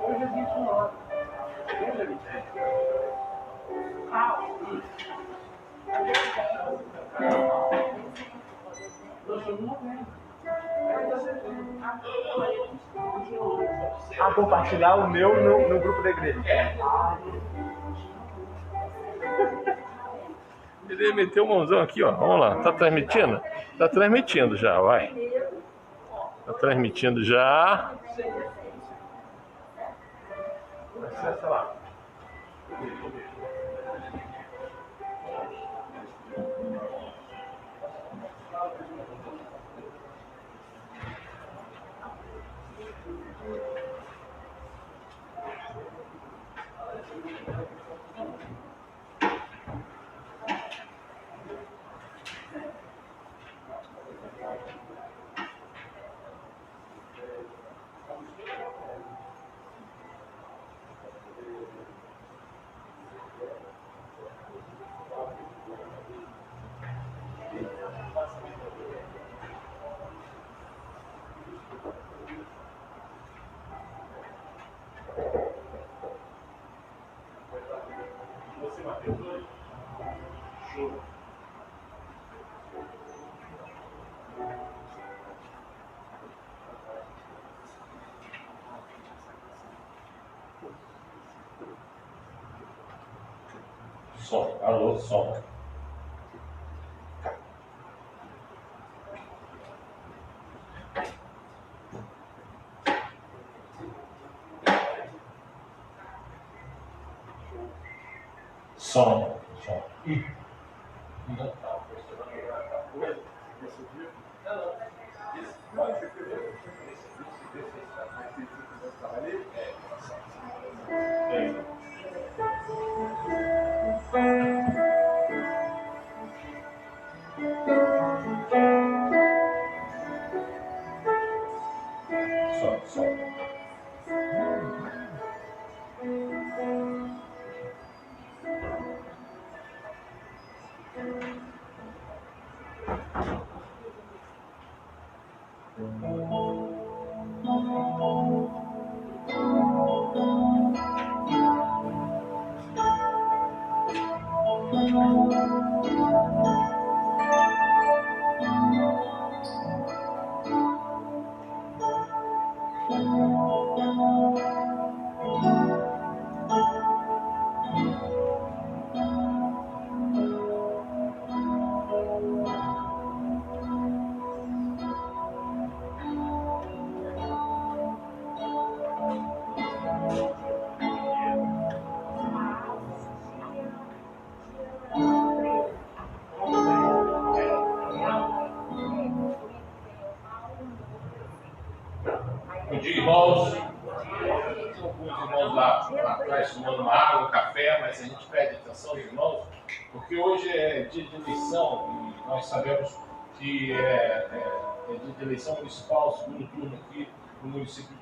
Hoje é 21 horas. A compartilhar o meu no grupo da igreja. Ele meteu o mãozão aqui, ó. Vamos lá. Tá transmitindo? Tá transmitindo já, vai. Tá transmitindo já. Acessa lá. Som, alô, som. Som. Irmãos, alguns irmãos lá atrás tomando uma água, um café, mas a gente pede atenção dos irmãos, porque hoje é dia de eleição e nós sabemos que é dia de eleição municipal, segundo turno aqui no município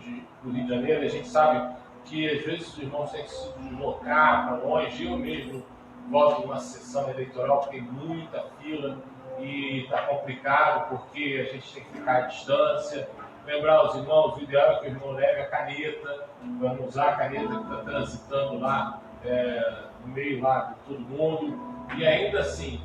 do Rio de Janeiro. A gente sabe que às vezes os irmãos têm que se deslocar para longe. Eu mesmo voto numa sessão eleitoral que tem muita fila e está complicado porque a gente tem que ficar à distância. Lembrar os irmãos, o ideal é que o irmão leve a caneta, para não usar a caneta que está transitando lá no meio lá de todo mundo. E ainda assim,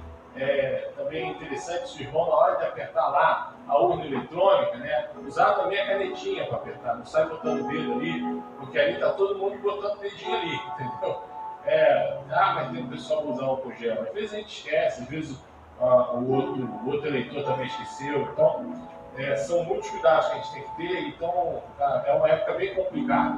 também é interessante se o irmão, na hora de apertar lá a urna eletrônica, né, usar também a canetinha para apertar, não sai botando o dedo ali, porque ali está todo mundo botando o dedinho ali, entendeu? Mas tem o pessoal usar álcool gel. Às vezes a gente esquece, às vezes o outro eleitor também esqueceu. Então, são muitos cuidados que a gente tem que ter, então é uma época bem complicada.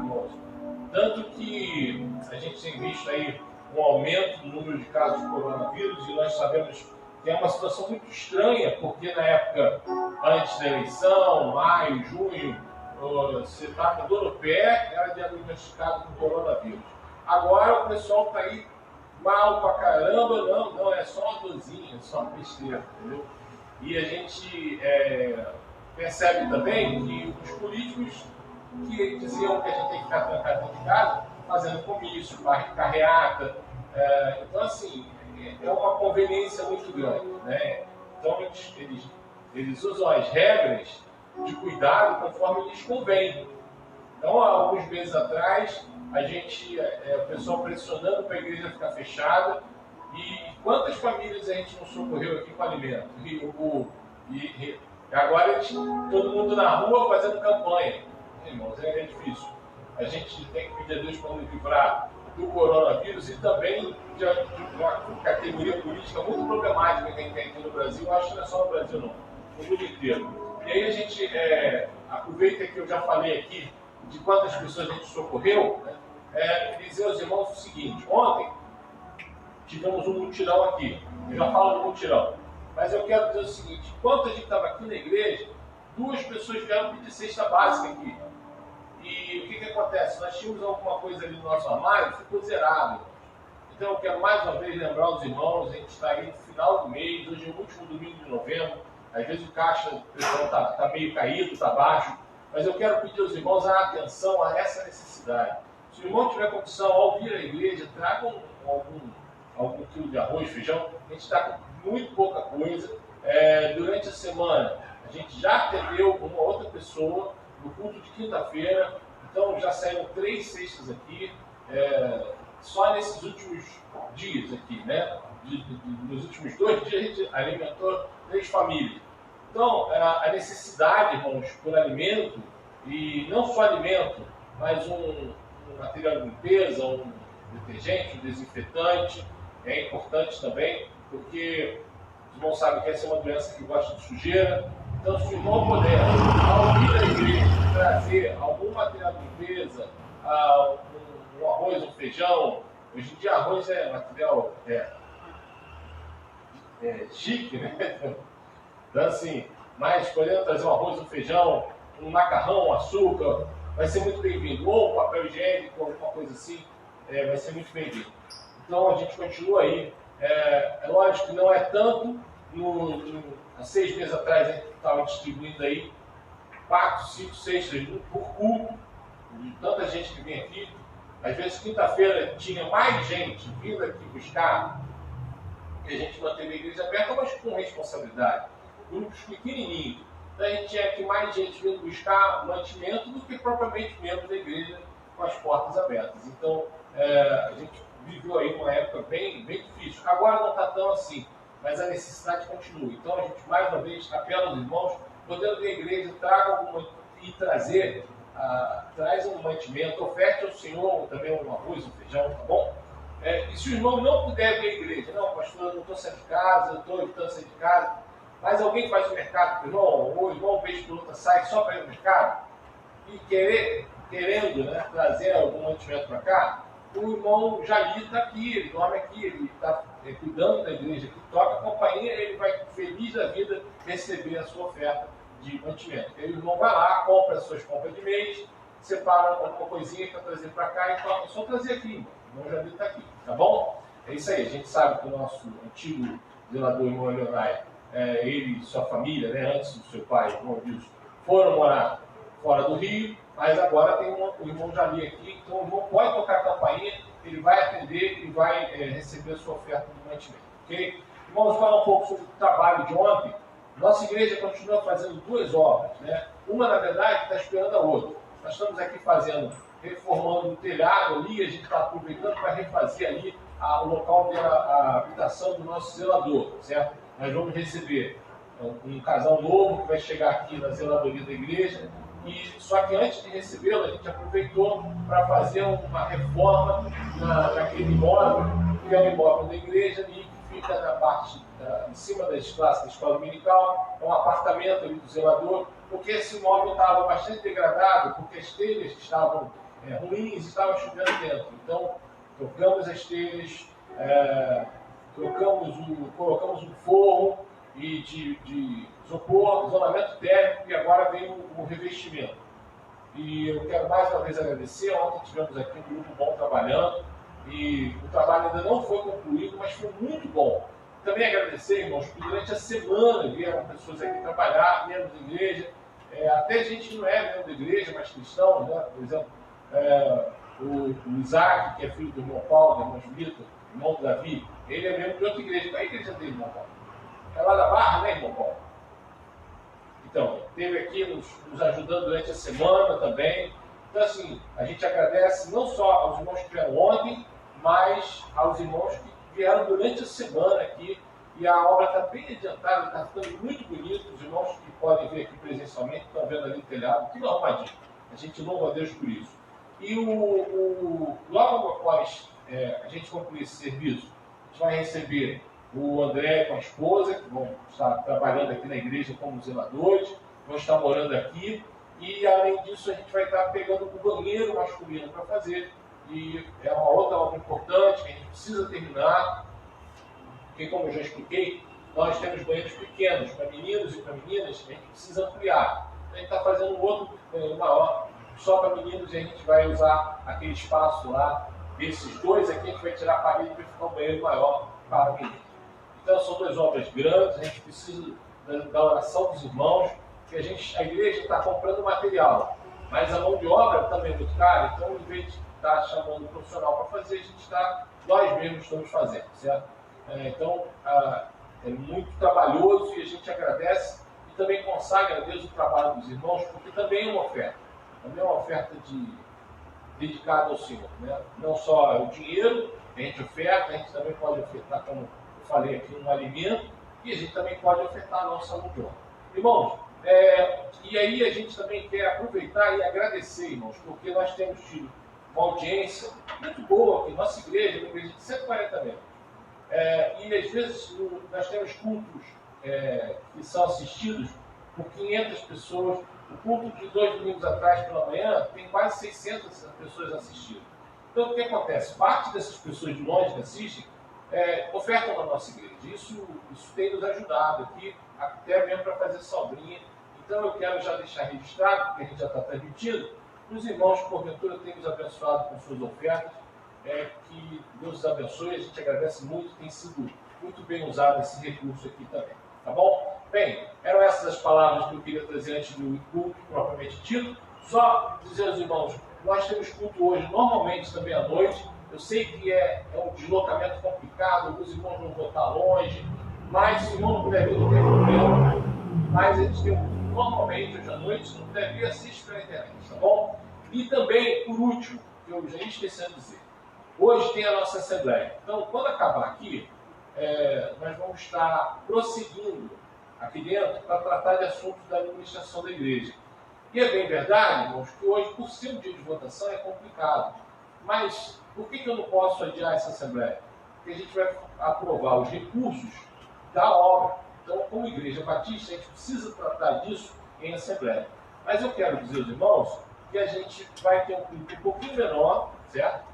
Tanto que a gente tem visto aí um aumento no número de casos de coronavírus e nós sabemos que é uma situação muito estranha, porque na época antes da eleição, maio, junho, você está com dor no pé, era diagnosticado com coronavírus. Agora o pessoal está aí mal pra caramba, não, é só uma dorzinha, é só uma besteira, entendeu? E a gente percebe também que os políticos que diziam que a gente tem que ficar trancado dentro de casa, fazendo comício, carreata. Então, assim, é uma conveniência muito grande, né? Então, eles usam as regras de cuidado conforme lhes convém. Então, há alguns meses atrás, o pessoal pressionando para a igreja ficar fechada. E quantas famílias a gente não socorreu aqui com alimento? E agora todo mundo na rua fazendo campanha. Irmãos, é difícil. A gente tem que pedir a Deus para nos livrar do coronavírus e também de uma categoria política muito problemática que a gente tem aqui no Brasil. Acho que não é só no Brasil, não, no mundo inteiro. E aí a gente aproveita que eu já falei aqui de quantas pessoas a gente socorreu, né? Dizer aos irmãos o seguinte: ontem tivemos um mutirão aqui. Eu já falo do mutirão, mas eu quero dizer o seguinte: enquanto a gente estava aqui na igreja, 2 pessoas vieram pedir cesta básica aqui. E o que acontece? Nós tínhamos alguma coisa ali no nosso armário, ficou zerado. Então eu quero mais uma vez lembrar os irmãos, a gente está aí no final do mês, hoje é o último domingo de novembro, às vezes o caixa está meio caído, está baixo, mas eu quero pedir aos irmãos a atenção a essa necessidade. Se o irmão tiver condição, ao vir à igreja, tragam algum quilo de arroz, feijão. A gente está com muito pouca coisa. Durante a semana, a gente já atendeu uma outra pessoa no culto de quinta-feira, então já saíram 3 cestas aqui, só nesses últimos dias aqui, né? Nos últimos 2 dias a gente alimentou 3 famílias. Então, a necessidade, irmãos, por alimento, e não só alimento, mas um material de limpeza, um detergente, um desinfetante, é importante também, porque os irmãos sabem que essa é uma doença que gosta de sujeira. Então, se o irmão puder, ao vir à igreja, trazer algum material de limpeza, um arroz, um feijão. Hoje em dia, arroz é material chique, né? Então, assim, mas podendo trazer um arroz, um feijão, um macarrão, um açúcar, vai ser muito bem-vindo. Ou um papel higiênico, alguma coisa assim, vai ser muito bem-vindo. Então, a gente continua aí. É lógico que não é tanto. Há 6 meses atrás, a gente estava distribuindo aí 4, 5 cestas por culto, de tanta gente que vem aqui. Às vezes, quinta-feira, tinha mais gente vindo aqui buscar, e a gente manteve a igreja aberta, mas com responsabilidade. Grupos pequenininhos. Então, a gente tinha aqui mais gente vindo buscar mantimento do que propriamente membros da igreja com as portas abertas. Então, a gente viveu aí uma época bem difícil. Agora não está tão assim, mas a necessidade continua. Então, a gente, mais uma vez, apela aos irmãos, podendo vir à igreja, traga alguma e traz um mantimento, oferte ao Senhor também um arroz, um feijão, tá bom? E se o irmão não puder vir à igreja, não, pastor, eu não estou saindo de casa, eu estou evitando sair de casa, mas alguém faz o mercado para o irmão, ou o irmão, vez por outra, sai só para ir no mercado, e querendo, né, trazer algum mantimento para cá, o irmão Jali está aqui, ele dorme aqui, ele está cuidando da igreja, que toca a campainha, ele vai feliz da vida receber a sua oferta de mantimento. Aí o irmão vai lá, compra as suas compras de mês, separa alguma coisinha para trazer para cá e toca. É só trazer aqui, o irmão Jali está aqui, tá bom? É isso aí, a gente sabe que o nosso antigo zelador, irmão Leonai, ele e sua família, né, antes do seu pai, o irmão Wilson, foram morar fora do Rio, mas agora tem o irmão Jali aqui, então o irmão pode tocar a campainha, ele vai atender e vai receber a sua oferta de mantimento. Ok? Vamos falar um pouco sobre o trabalho de ontem. Nossa igreja continua fazendo 2 obras, né? Uma, na verdade, está esperando a outra. Nós estamos aqui reformando o telhado ali, a gente está aproveitando para refazer ali o local da habitação do nosso zelador, certo? Nós vamos receber um casal novo que vai chegar aqui na zeladoria da igreja. Só que antes de recebê-lo, a gente aproveitou para fazer uma reforma naquele imóvel, que é o imóvel da igreja ali, que fica na parte em cima das classes da escola dominical, é um apartamento ali do zelador, porque esse imóvel estava bastante degradado, porque as telhas estavam ruins, estavam chovendo dentro. Então, trocamos as telhas, colocamos um forro e de isopor, isolamento térmico, e agora vem o revestimento. E eu quero mais uma vez agradecer. Ontem tivemos aqui um grupo bom trabalhando, e o trabalho ainda não foi concluído, mas foi muito bom. Também agradecer, irmãos, que durante a semana vieram pessoas aqui trabalhar, membros da igreja, até gente que não é membro da igreja, mas cristão, né? Por exemplo, o Isaac, que é filho do irmão Paulo, do irmão Vitor, irmão do Davi, ele é membro de outra igreja. Qual é a igreja dele, irmão Paulo? É lá da Barra, né, irmão Paulo? Então, esteve aqui nos ajudando durante a semana também. Então, assim, a gente agradece não só aos irmãos que vieram ontem, mas aos irmãos que vieram durante a semana aqui. E a obra está bem adiantada, está ficando muito bonito. Os irmãos que podem ver aqui presencialmente estão vendo ali o telhado, tudo arrumadinho. A gente louva a Deus por isso. E logo após a gente concluir esse serviço, a gente vai receber o André com a esposa, que vão estar trabalhando aqui na igreja como zeladores, vão estar morando aqui. E, além disso, a gente vai estar pegando o banheiro masculino para fazer. E é uma outra obra importante que a gente precisa terminar, porque, como eu já expliquei, nós temos banheiros pequenos para meninos e para meninas, a gente precisa ampliar. A gente está fazendo um outro banheiro maior, só para meninos, e a gente vai usar aquele espaço lá, desses dois aqui, a gente vai tirar a parede para ficar um banheiro maior para meninos. Então, são duas obras grandes, a gente precisa da oração dos irmãos, que a igreja está comprando material, mas a mão de obra também é muito cara, então, em vez de estar chamando um profissional para fazer, nós mesmos estamos fazendo, certo? Então, é muito trabalhoso e a gente agradece e também consagra a Deus o trabalho dos irmãos, porque também é uma oferta. Também é uma oferta dedicada ao Senhor. Né? Não só o dinheiro, a gente oferta, a gente também pode ofertar, como eu falei aqui, um alimento, e a gente também pode ofertar a nossa mão de obra. Irmãos, e aí a gente também quer aproveitar e agradecer, irmãos, porque nós temos tido uma audiência muito boa aqui. Nossa igreja é uma igreja de 140 metros. E às vezes nós temos cultos que são assistidos por 500 pessoas. O culto de 2 domingos atrás pela manhã tem quase 600 pessoas assistindo. Então o que acontece? Parte dessas pessoas de longe que assistem ofertam na nossa igreja. Isso tem nos ajudado aqui, até mesmo para fazer sobrinha. Então eu quero já deixar registrado, porque a gente já está transmitindo, os irmãos que porventura têm nos abençoado com suas ofertas. Que Deus os abençoe, a gente agradece muito, tem sido muito bem usado esse recurso aqui também, tá bom? Bem, eram essas as palavras que eu queria trazer antes do culto propriamente dito. Só dizer aos irmãos, nós temos culto hoje, normalmente também à noite. Eu sei que é um deslocamento complicado, alguns irmãos vão votar longe, mas se o irmão não puder vir, não tem problema. Mas a gente tem normalmente hoje à noite, se não puder vir, assiste pela internet, tá bom? E também, por último, que eu já esqueci de dizer, hoje tem a nossa Assembleia. Então, quando acabar aqui, nós vamos estar prosseguindo aqui dentro para tratar de assuntos da administração da igreja. E é bem verdade, irmãos, que hoje, por ser um dia de votação, é complicado. Mas por que eu não posso adiar essa Assembleia? Porque a gente vai aprovar os recursos da obra. Então, como Igreja Batista, a gente precisa tratar disso em Assembleia. Mas eu quero dizer aos irmãos que a gente vai ter um culto um pouquinho menor, certo?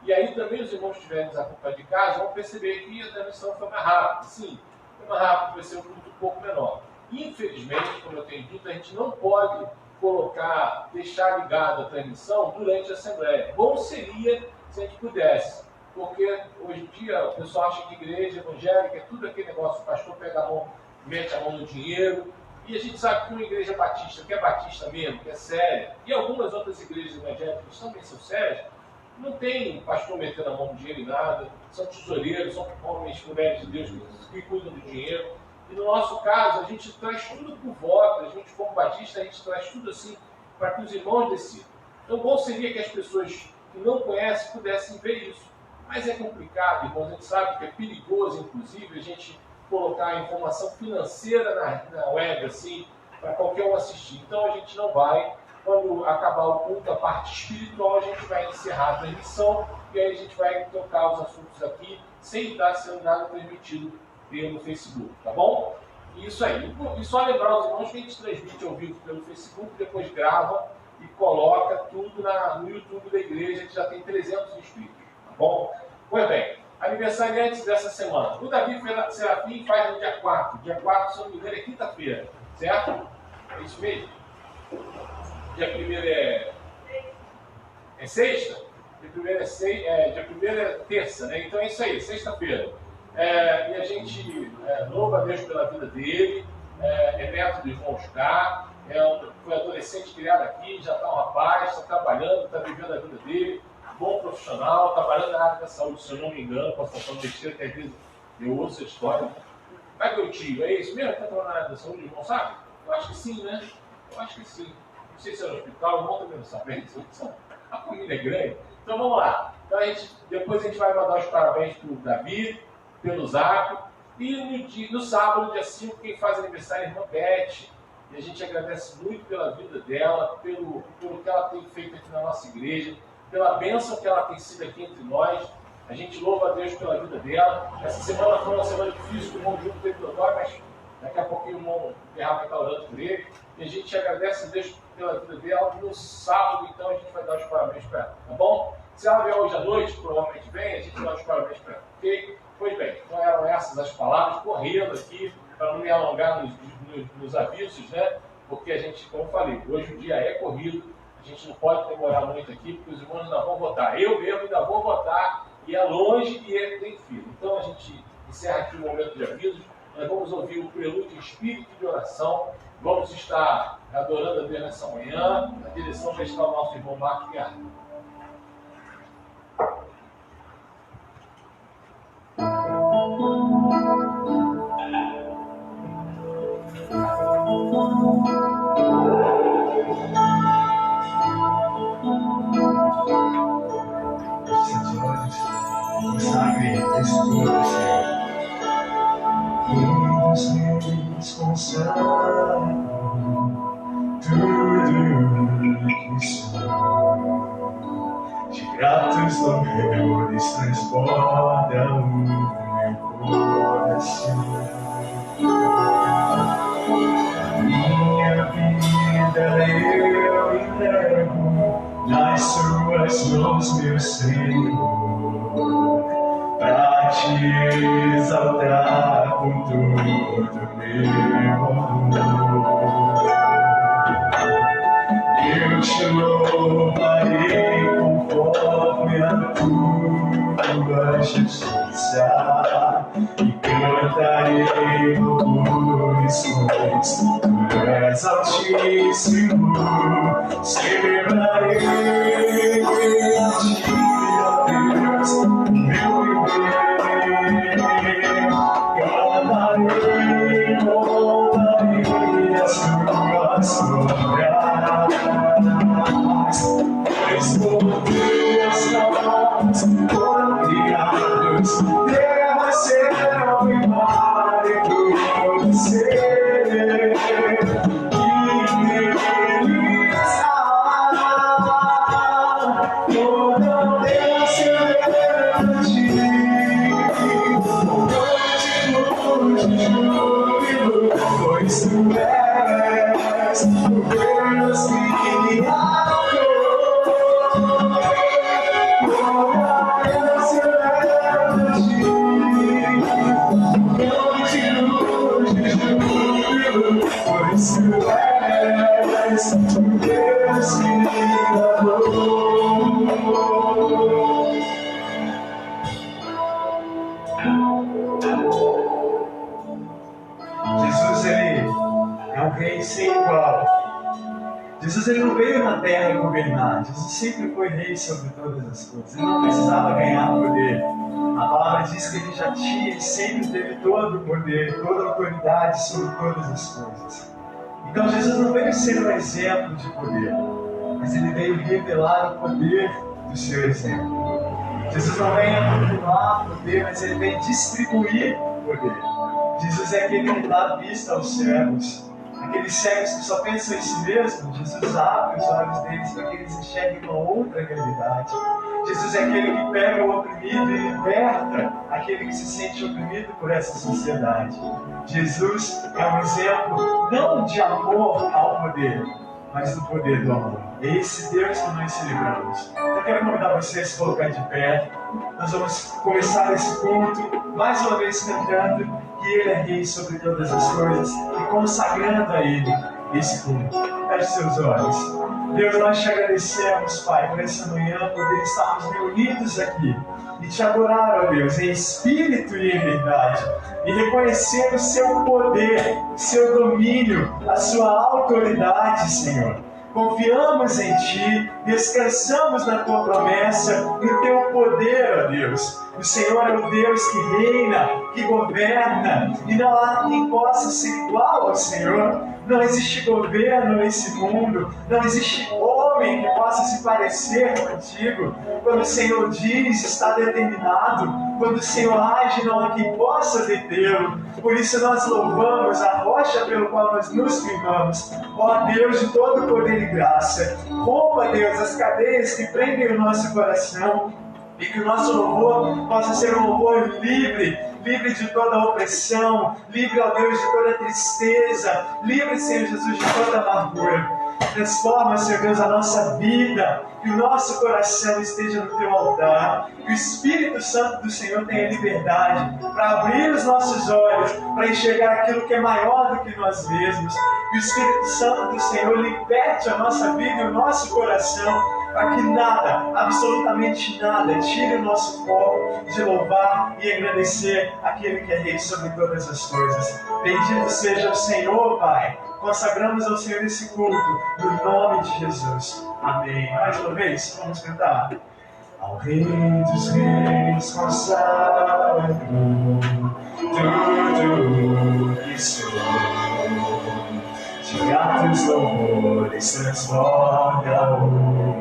E aí também os irmãos que estiverem nos acompanhando de casa vão perceber que a transmissão foi mais rápida. Sim, foi mais rápido, vai ser um culto um pouco menor. Infelizmente, como eu tenho dito, a gente não pode deixar ligada a transmissão durante a Assembleia. Bom seria se a gente pudesse, porque hoje em dia o pessoal acha que igreja evangélica é tudo aquele negócio, o pastor pega a mão, mete a mão no dinheiro, e a gente sabe que uma igreja batista, que é batista mesmo, que é séria, e algumas outras igrejas evangélicas também são sérias, não tem pastor metendo a mão no dinheiro em nada, são tesoureiros, são homens, mulheres de Deus que cuidam do dinheiro. E no nosso caso, a gente traz tudo por voto, a gente como batista, a gente traz tudo assim para que os irmãos decidam. Então, bom seria que as pessoas que não conhecem pudessem ver isso. Mas é complicado, irmãos, a gente sabe que é perigoso, inclusive, a gente colocar a informação financeira na web, assim, para qualquer um assistir. Então, a gente não vai. Quando acabar o culto, a parte espiritual, a gente vai encerrar a transmissão e aí a gente vai tocar os assuntos aqui sem estar sendo nada transmitido pelo Facebook, tá bom? Isso aí. E só lembrar os irmãos que a gente transmite ao vivo pelo Facebook, depois grava e coloca tudo no YouTube da igreja, que já tem 300 inscritos, tá bom? Pois bem, aniversariantes dessa semana. O Davi Serafim faz no dia 4. Dia 4, se eu não me engano, é quinta-feira, certo? É isso mesmo? Dia 1º é sexta? Dia 1º é terça, né? Então é isso aí, sexta-feira. E a gente louva a Deus pela vida dele, é neto do irmão Oscar, foi adolescente criado aqui, já está um rapaz, está trabalhando, está vivendo a vida dele, bom profissional, trabalhando na área da saúde, se eu não me engano, posso estar falando besteira, que às vezes eu ouço essa história. Vai que eu tio, é isso mesmo? Está trabalhando na área da saúde, irmão, sabe? Eu acho que sim, né? Eu acho que sim. Não sei se é no hospital, o irmão também não sabe. A família é grande. Então vamos lá. Então, depois a gente vai mandar os parabéns para o Davi, pelo Zap. E no sábado, dia 5, quem faz aniversário é a irmã Beth. E a gente agradece muito pela vida dela, pelo que ela tem feito aqui na nossa igreja, pela bênção que ela tem sido aqui entre nós. A gente louva a Deus pela vida dela. Essa semana foi uma semana difícil, o irmão Júlio teve dodói, mas daqui a pouquinho o irmão Guerra vai estar orando por ele. E a gente agradece a Deus pela vida dela. No sábado, então, a gente vai dar os parabéns para ela, tá bom? Se ela vier hoje à noite, provavelmente vem, a gente vai dar os parabéns para ela, ok? Pois bem, então eram essas as palavras, correndo aqui, para não me alongar nos avisos, né? Porque a gente, como eu falei, hoje o dia é corrido, a gente não pode demorar muito aqui, porque os irmãos ainda vão votar. Eu mesmo ainda vou votar, e é longe e tem filho. Então a gente encerra aqui o momento de avisos. Nós vamos ouvir o prelúdio em espírito de oração. Vamos estar adorando a Deus nessa manhã. Na direção vai estar o nosso irmão Marcos Guerra. Consagre esse corpo, Senhor. Todos eles consagram tudo que sou. De gratos louvores transbordam o meu coração. Minha vida eu entrego nas suas mãos, meu Senhor, pra te exaltar com todo meu amor. Eu te louvarei conforme a tua justiça e cantarei louvores, pois tu és altíssimo. Celebrarei a ti, ó Deus, meu viver. Cantarei, louvarei as tuas glórias, pois por tuas mãos foram criados terra, céu e mar e todo ser que neles há. Toda Deus se levante, de júbilo, pois tu és o Deus criador. Toda Deus se levante, de júbilo, pois tu és o Deus criador. Jesus, ele é um rei sem igual. Jesus, ele não veio na terra governar. Jesus sempre foi rei sobre todas as coisas. Ele não precisava ganhar poder. A palavra diz que ele já tinha e sempre teve todo o poder, toda a autoridade sobre todas as coisas. Então Jesus não veio ser um exemplo de poder, mas ele veio revelar o poder do seu exemplo. Jesus não vem acumular poder, mas ele vem distribuir poder. Jesus é aquele que dá vista aos cegos. Aqueles cegos que só pensam em si mesmo, Jesus abre os olhos deles para que eles enxerguem uma outra realidade. Jesus é aquele que pega o oprimido e liberta aquele que se sente oprimido por essa sociedade. Jesus é um exemplo não de amor ao poder, mas do poder do amor. É esse Deus que nós celebramos. Eu quero convidar vocês a se colocar de pé. Nós vamos começar esse culto, mais uma vez cantando que Ele é Rei sobre todas as coisas e consagrando a Ele esse culto. Feche seus olhos. Deus, nós te agradecemos, Pai, por essa manhã, poder estarmos reunidos aqui e te adorar, ó Deus, em espírito e em verdade, e reconhecer o seu poder, o seu domínio, a sua autoridade, Senhor. Confiamos em Ti, descansamos na Tua promessa, no Teu poder, ó Deus. O Senhor é o Deus que reina, que governa, e não há quem possa ser igual ao Senhor. Não existe governo nesse mundo, não existe homem que possa se parecer contigo. Quando o Senhor diz, está determinado. Quando o Senhor age, não há quem possa detê-lo. Por isso nós louvamos a rocha pelo qual nós nos firmamos. Ó Deus de todo poder e graça, rompa, Deus, as cadeias que prendem o nosso coração, e que o nosso louvor possa ser um louvor livre de toda opressão, livre, ó Deus, de toda tristeza, livre, Senhor Jesus, de toda amargura. Transforma, Senhor Deus, a nossa vida, que o nosso coração esteja no Teu altar, que o Espírito Santo do Senhor tenha liberdade para abrir os nossos olhos, para enxergar aquilo que é maior do que nós mesmos, que o Espírito Santo do Senhor liberte a nossa vida e o nosso coração, para que nada, absolutamente nada, tire o nosso foco de louvar e agradecer aquele que é Rei sobre todas as coisas. Bendito seja o Senhor, Pai. Consagramos ao Senhor esse culto, no nome de Jesus. Amém. Mais uma vez, vamos cantar. Ao Rei dos Reis consagro tudo que sou. De gratos louvores transborda o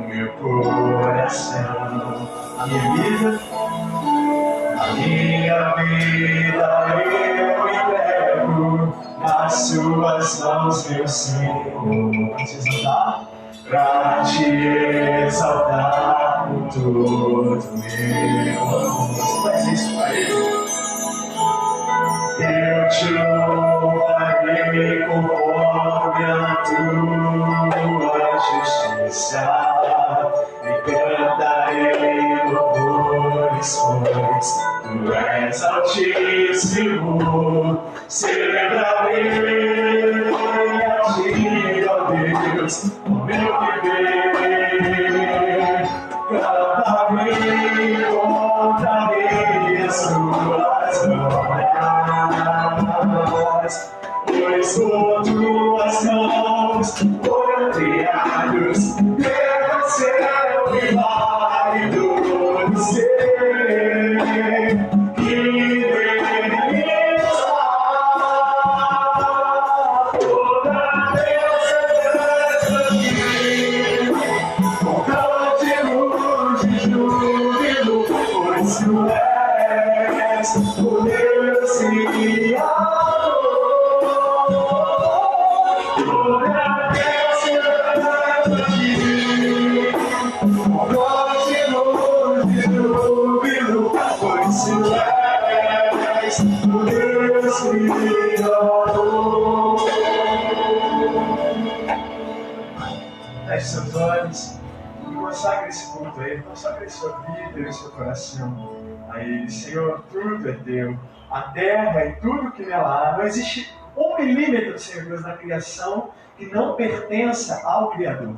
meu coração. A minha vida eu entrego nas suas mãos, meu Senhor. Antes de andar, pra te exaltar por todo meu amor. Você faz isso pra Ele? Eu te louvarei conforme a tua justiça, e cantarei louvores, pois tu és altíssimo. Celebrarei a ti, ó Deus, o meu viver. Cantarei, contarei as tuas glórias, pois por tuas mãos foram criados pelo céu e vale do ser. Que beleza, toda Deus aqui, com cânticos de júbilo, pois tu és o Deus criador. Toda Deus aqui, com cânticos de júbilo, pois tu és o Deus criador. Feche seus olhos e consagre esse culto a Ele, consagre sua vida e seu coração a Ele. Senhor, tudo é Teu, a terra e tudo que nela há. Não existe 1 milímetro, Senhor Deus, na criação que não pertença ao Criador.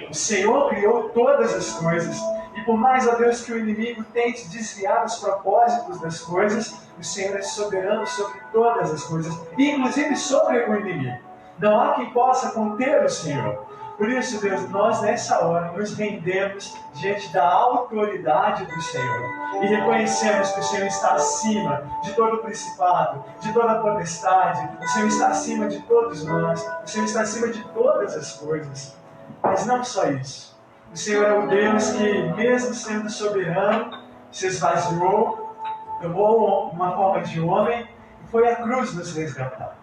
O Senhor criou todas as coisas, e por mais, ó Deus, que o inimigo tente desviar os propósitos das coisas, o Senhor é soberano sobre todas as coisas, inclusive sobre o inimigo. Não há quem possa conter o Senhor. Por isso, Deus, nós nessa hora nos rendemos diante da autoridade do Senhor e reconhecemos que o Senhor está acima de todo principado, de toda potestade. O Senhor está acima de todos nós, o Senhor está acima de todas as coisas. Mas não só isso, o Senhor é o Deus que, mesmo sendo soberano, se esvaziou, tomou uma forma de homem e foi à cruz nos resgatar.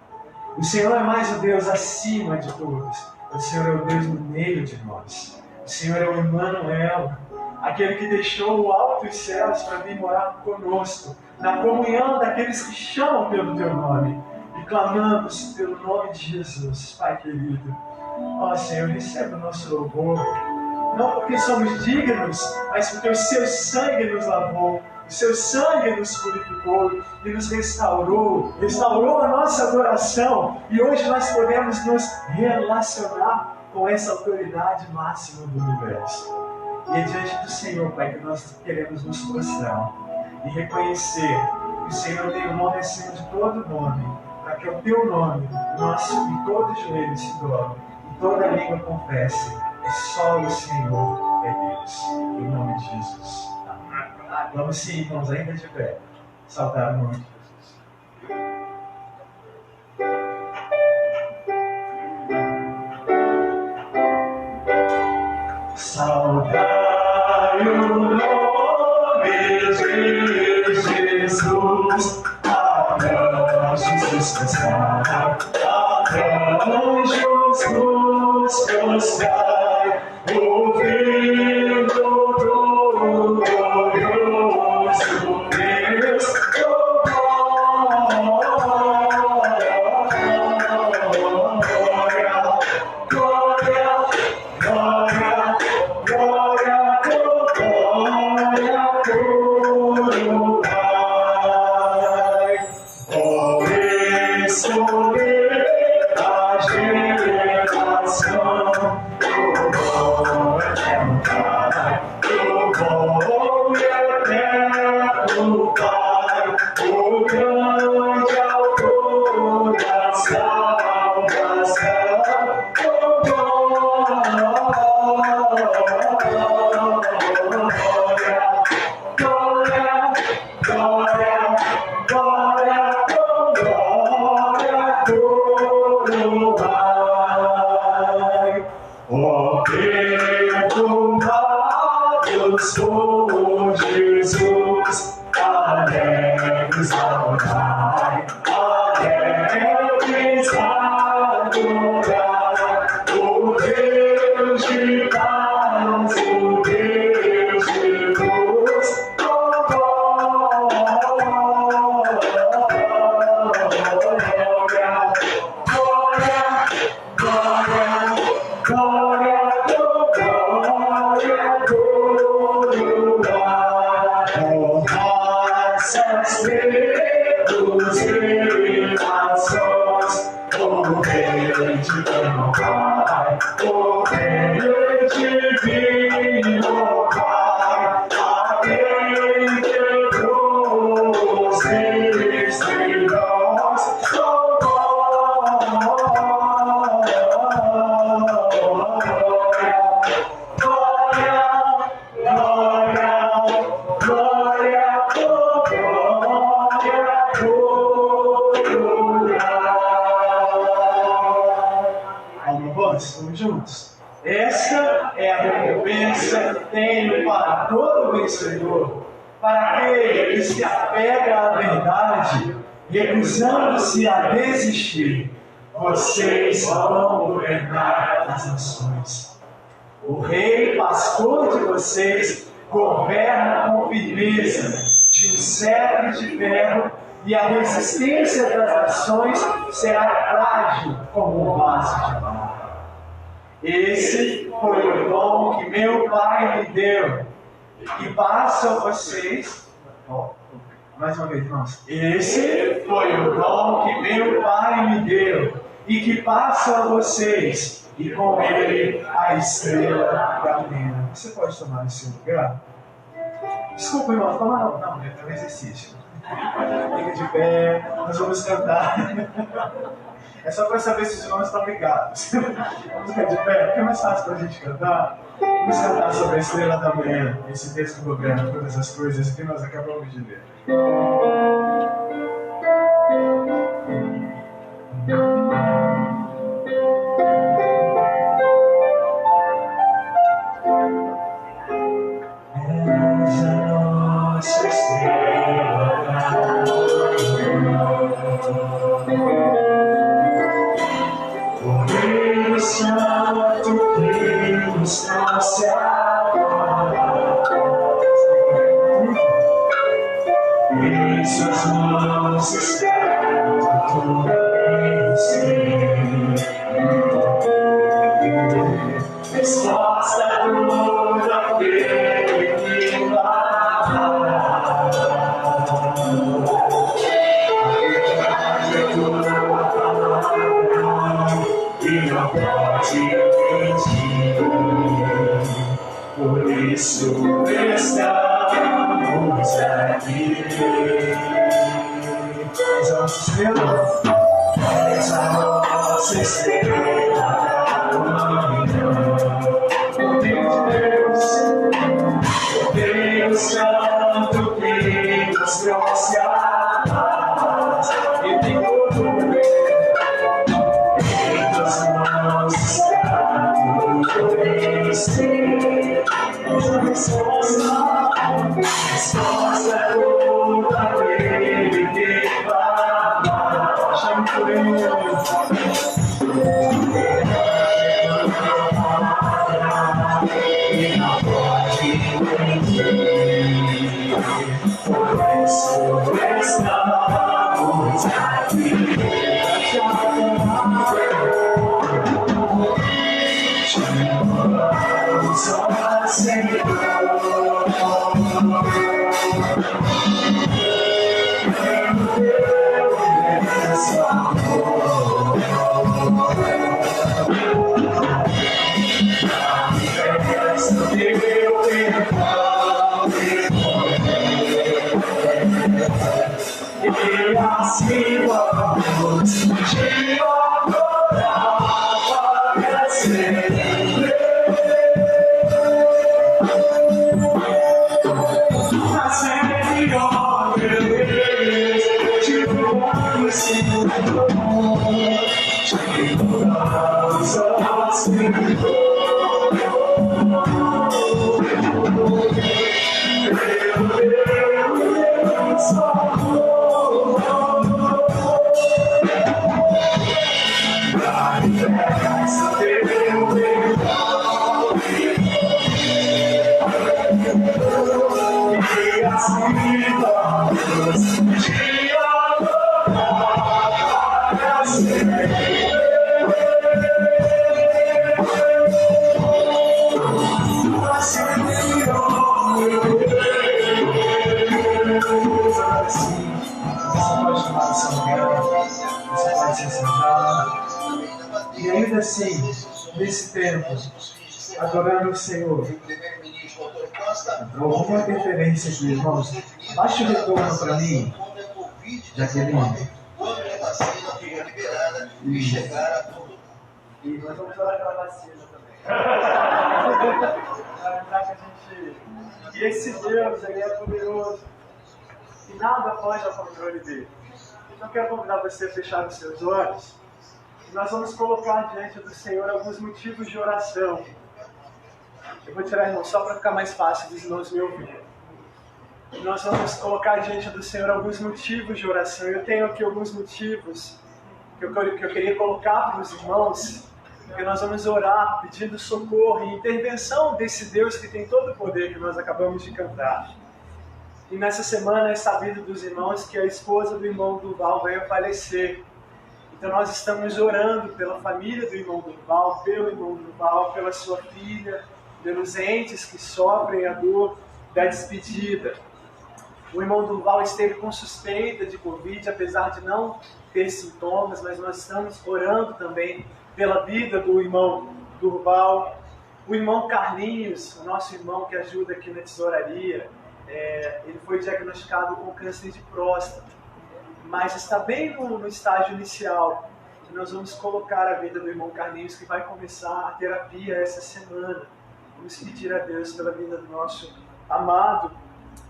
O Senhor é mais o Deus acima de todos. O Senhor é o Deus no meio de nós. O Senhor é o Emmanuel, aquele que deixou o alto e os céus para vir morar conosco, na comunhão daqueles que chamam pelo Teu nome. E clamamos pelo nome de Jesus, Pai querido. Ó Senhor, recebe o nosso louvor, não porque somos dignos, mas porque o Seu sangue nos lavou, o Seu sangue nos purificou e nos restaurou a nossa adoração, e hoje nós podemos nos relacionar com essa autoridade máxima do universo. E é diante do Senhor, Pai, que nós queremos nos prostrar e reconhecer que o Senhor tem um nome acima de todo nome, para que o teu nome, nosso, e todo joelho se dobre, e toda língua confesse que só o Senhor é Deus. Em nome de Jesus. Amém. Vamos sim, irmãos, ainda de pé, saltar o nome de Jesus. Saudai o nome de Jesus, anjos descansai, anjos nos prostrai, ouvindo do glorioso Deus, sou Jesus, alegres adorai, alegres adorai, o Deus de paz, o Deus de luz, Vamos juntos. Esta é a recompensa que tenho para todo vencedor, para aquele que se apega à verdade, recusando-se a desistir. Vocês vão governar as nações. O rei pastor de vocês governa com firmeza, de um cetro de ferro, e a resistência das nações será frágil como um vaso de barro. Esse foi o dom que meu Pai me deu, e passa a vocês. Mais uma vez, irmãos. Esse foi o dom que meu Pai me deu, e que passa a vocês, e com ele a estrela da manhã. Você pode tomar no seu lugar? Desculpa, irmão, toma não. Não, é um exercício. Fica de pé, nós vamos cantar. É só para saber se os irmãos estão ligados. Vamos ficar de pé, porque é mais fácil para a gente cantar. Vamos cantar sobre a estrela da manhã, esse Deus que governa todas as coisas que nós acabamos de ler. És a nossa estrela da manhã, o santo que nos trouxe agora. Em suas mãos está tudo em si. Resposta a tudo aquele que vai. E não pode isso estamos aqui. És a nossa estrela, és a nossa estrela da manhã. Deus Santo que nos trouxe a paz e de todo em tuas mãos está tudo vencer. És a resposta é toda aquele que fala. Chame por ele. E não pode mentir. Por isso estamos aqui. Chamamos ao Senhor. E assim vamos te adorar para sempre. Para sempre, ó meu Deus, te louvamos, Senhor. Te louvamos, ó Senhor. E ainda assim, nesse tempo, adorando o Senhor, alguma interferência aqui, irmãos? Baixa o retorno para mim, Jaqueline. E nós vamos falar aquela vacina também. Para lembrar que a gente. E esse Deus, ele é poderoso. E nada foge ao controle dele. Então eu quero convidar você a fechar os seus olhos. E nós vamos colocar diante do Senhor alguns motivos de oração. Eu vou tirar, irmão, só para ficar mais fácil dos irmãos me ouvirem. E nós vamos colocar diante do Senhor alguns motivos de oração. Eu tenho aqui alguns motivos que eu queria colocar para os irmãos, porque nós vamos orar pedindo socorro e intervenção desse Deus que tem todo o poder que nós acabamos de cantar. E nessa semana é sabido dos irmãos que a esposa do irmão Durval veio a falecer. Então nós estamos orando pela família do irmão Durval, pelo irmão Durval, pela sua filha, pelos entes que sofrem a dor da despedida. O irmão Durval esteve com suspeita de Covid, apesar de não ter sintomas, mas nós estamos orando também pela vida do irmão Durval. O irmão Carlinhos, o nosso irmão que ajuda aqui na tesouraria, ele foi diagnosticado com câncer de próstata, mas está bem no estágio inicial. E nós vamos colocar a vida do irmão Carlinhos, que vai começar a terapia essa semana. Vamos pedir a Deus pela vida do nosso amado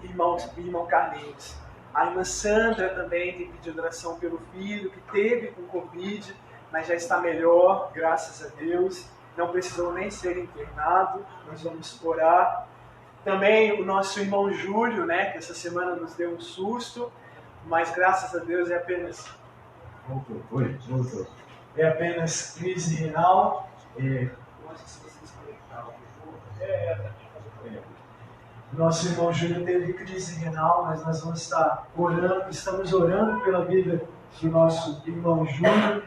irmão Carlinhos. A irmã Sandra também tem pedido oração pelo filho, que teve com Covid, mas já está melhor, graças a Deus. Não precisou nem ser internado, nós vamos orar. Também o nosso irmão Júlio, que essa semana nos deu um susto, mas graças a Deus é apenas... Voltou. É apenas crise renal. Nosso irmão Júlio teve crise renal, mas nós vamos estar orando, estamos orando pela vida do nosso irmão Júlio.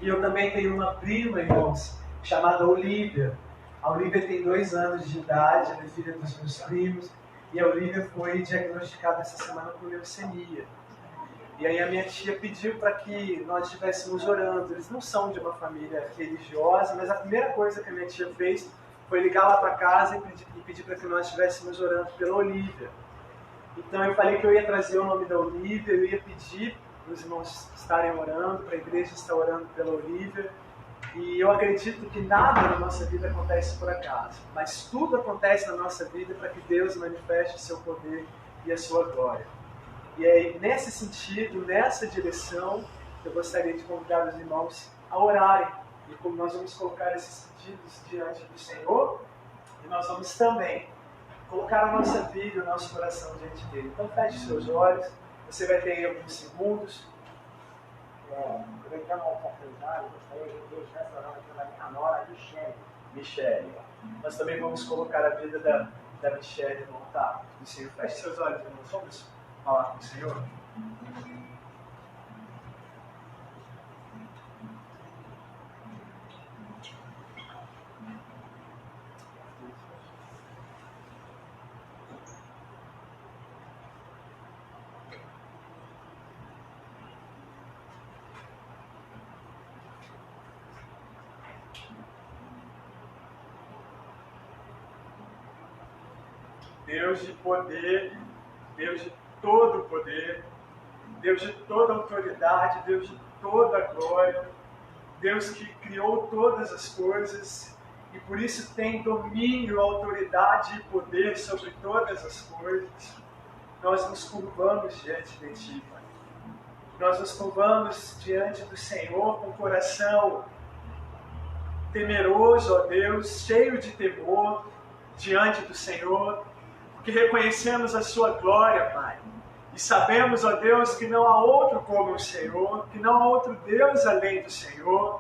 E eu também tenho uma prima, irmãos, chamada Olívia. A Olívia tem 2 anos de idade, ela é filha dos meus primos, e a Olívia foi diagnosticada essa semana com leucemia. E aí a minha tia pediu para que nós estivéssemos orando. Eles não são de uma família religiosa, mas a primeira coisa que a minha tia fez foi ligar lá para casa e pedir para que nós estivéssemos orando pela Olivia. Então eu falei que eu ia trazer o nome da Olivia, eu ia pedir para os irmãos estarem orando, para a igreja estar orando pela Olivia. E eu acredito que nada na nossa vida acontece por acaso, mas tudo acontece na nossa vida para que Deus manifeste o seu poder e a sua glória. E é nesse sentido, nessa direção, eu gostaria de convidar os irmãos a orarem. E como nós vamos colocar esses pedidos diante do Senhor, e nós vamos também colocar a nossa vida, o nosso coração diante dele. Então feche seus olhos, você vai ter aí alguns segundos. Aproveitando a oportunidade, eu gostaria de Deus nessa hora pela minha nora, Michele. Nós também vamos colocar a vida da Michele no altar do Senhor. Feche seus olhos, irmãos. Vamos falar com o Senhor. Deus de poder, Deus de todo poder, Deus de toda autoridade, Deus de toda glória, Deus que criou todas as coisas e por isso tem domínio, autoridade e poder sobre todas as coisas. Nós nos curvamos diante de Ti, Pai. Nós nos curvamos diante do Senhor com o coração temeroso, ó Deus, cheio de temor diante do Senhor, porque reconhecemos a Sua glória, Pai. E sabemos, ó Deus, que não há outro como o Senhor, que não há outro Deus além do Senhor.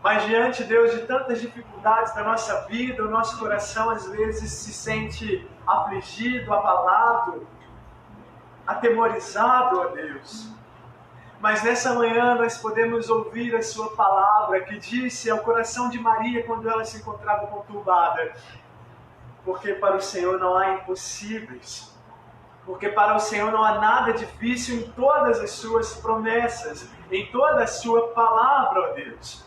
Mas diante, Deus, de tantas dificuldades da nossa vida, o nosso coração às vezes se sente afligido, abalado, atemorizado, ó Deus. Mas nessa manhã nós podemos ouvir a Sua palavra que disse ao coração de Maria quando ela se encontrava conturbada: porque para o Senhor não há impossíveis, porque para o Senhor não há nada difícil em todas as Suas promessas, em toda a Sua palavra, ó Deus.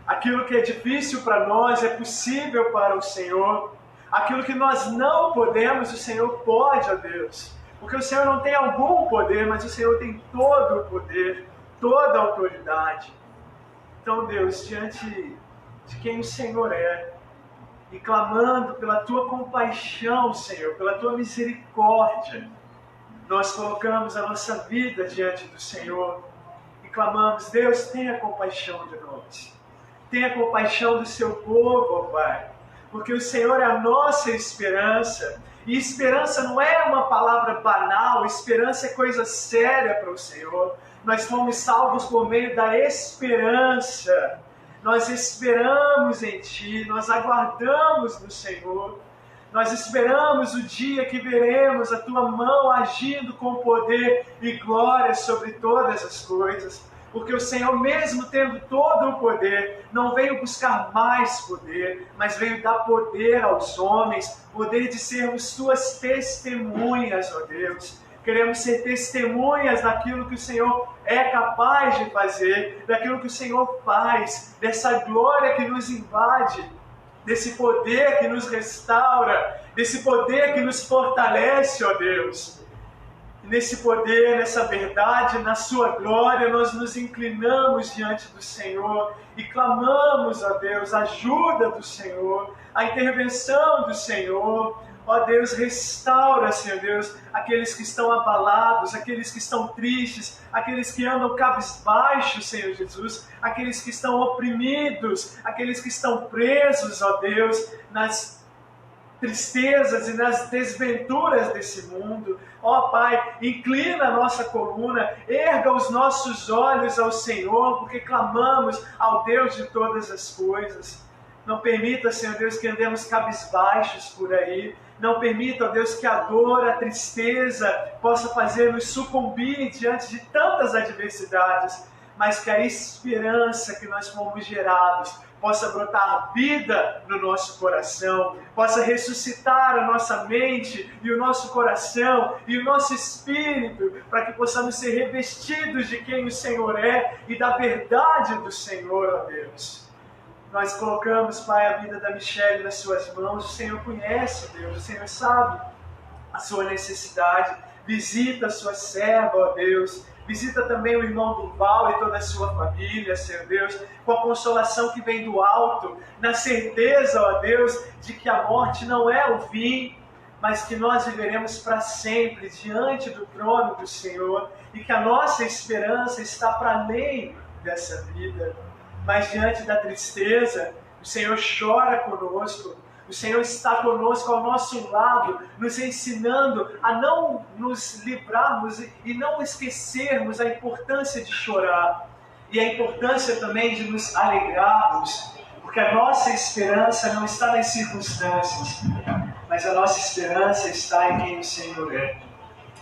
Aquilo que é difícil para nós é possível para o Senhor. Aquilo que nós não podemos, o Senhor pode, ó Deus. Porque o Senhor não tem algum poder, mas o Senhor tem todo o poder, toda a autoridade. Então, Deus, diante de quem o Senhor é, e clamando pela Tua compaixão, Senhor, pela Tua misericórdia, nós colocamos a nossa vida diante do Senhor e clamamos: Deus, tenha compaixão de nós. Tenha compaixão do Seu povo, ó Pai, porque o Senhor é a nossa esperança. E esperança não é uma palavra banal, esperança é coisa séria para o Senhor. Nós fomos salvos por meio da esperança. Nós esperamos em Ti, nós aguardamos no Senhor. Nós esperamos o dia que veremos a Tua mão agindo com poder e glória sobre todas as coisas. Porque o Senhor, mesmo tendo todo o poder, não veio buscar mais poder, mas veio dar poder aos homens, poder de sermos Tuas testemunhas, ó Deus. Queremos ser testemunhas daquilo que o Senhor é capaz de fazer, daquilo que o Senhor faz, dessa glória que nos invade, desse poder que nos restaura, desse poder que nos fortalece, ó Deus. E nesse poder, nessa verdade, na Sua glória, nós nos inclinamos diante do Senhor e clamamos, ó Deus, a ajuda do Senhor, a intervenção do Senhor. Ó Deus, restaura, Senhor Deus, aqueles que estão abalados, aqueles que estão tristes, aqueles que andam cabisbaixos, Senhor Jesus, aqueles que estão oprimidos, aqueles que estão presos, ó Deus, nas tristezas e nas desventuras desse mundo. Ó Pai, inclina a nossa coluna, erga os nossos olhos ao Senhor, porque clamamos ao Deus de todas as coisas. Não permita, Senhor Deus, que andemos cabisbaixos por aí. Não permita, ó Deus, que a dor, a tristeza possa fazer-nos sucumbir diante de tantas adversidades, mas que a esperança que nós fomos gerados possa brotar vida no nosso coração, possa ressuscitar a nossa mente e o nosso coração e o nosso espírito, para que possamos ser revestidos de quem o Senhor é e da verdade do Senhor, ó Deus. Nós colocamos, Pai, a vida da Michelle nas suas mãos. O Senhor conhece, Deus, o Senhor sabe a sua necessidade. Visita a sua serva, ó Deus. Visita também o irmão Durval e toda a sua família, Senhor Deus, com a consolação que vem do alto, na certeza, ó Deus, de que a morte não é o fim, mas que nós viveremos para sempre diante do trono do Senhor e que a nossa esperança está para além dessa vida. Mas diante da tristeza, o Senhor chora conosco. O Senhor está conosco ao nosso lado, nos ensinando a não nos livrarmos e não esquecermos a importância de chorar. E a importância também de nos alegrarmos, porque a nossa esperança não está nas circunstâncias, mas a nossa esperança está em quem o Senhor é.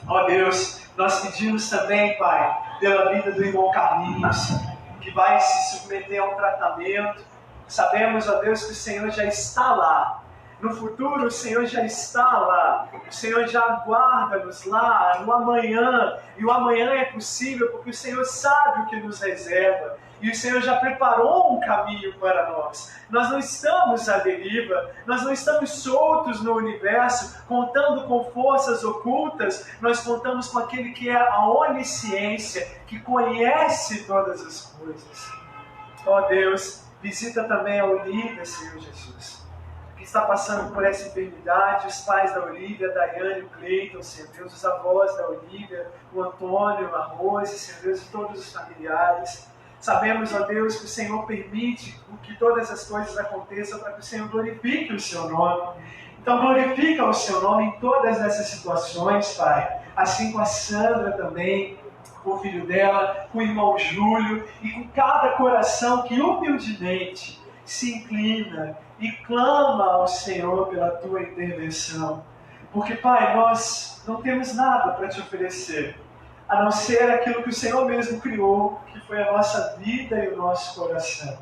Ó Deus, nós pedimos também, Pai, pela vida do irmão Carlinhos, que vai se submeter a um tratamento. Sabemos, ó Deus, que o Senhor já está lá. No futuro, o Senhor já está lá. O Senhor já aguarda-nos lá no amanhã. E o amanhã é possível porque o Senhor sabe o que nos reserva. E o Senhor já preparou um caminho para nós. Nós não estamos à deriva. Nós não estamos soltos no universo, contando com forças ocultas. Nós contamos com aquele que é a onisciência, que conhece todas as coisas. Ó Deus, visita também a Olívia, Senhor Jesus, que está passando por essa enfermidade, os pais da Olívia, a Daiane, o Cleiton, Senhor Deus, os avós da Olívia, o Antônio, a Rose, Senhor Deus, e todos os familiares. Sabemos, ó Deus, que o Senhor permite que todas as coisas aconteçam para que o Senhor glorifique o seu nome. Então glorifica o seu nome em todas essas situações, Pai. Assim com a Sandra também, com o filho dela, com o irmão Júlio e com cada coração que humildemente se inclina e clama ao Senhor pela tua intervenção. Porque, Pai, nós não temos nada para te oferecer, a não ser aquilo que o Senhor mesmo criou, que foi a nossa vida e o nosso coração.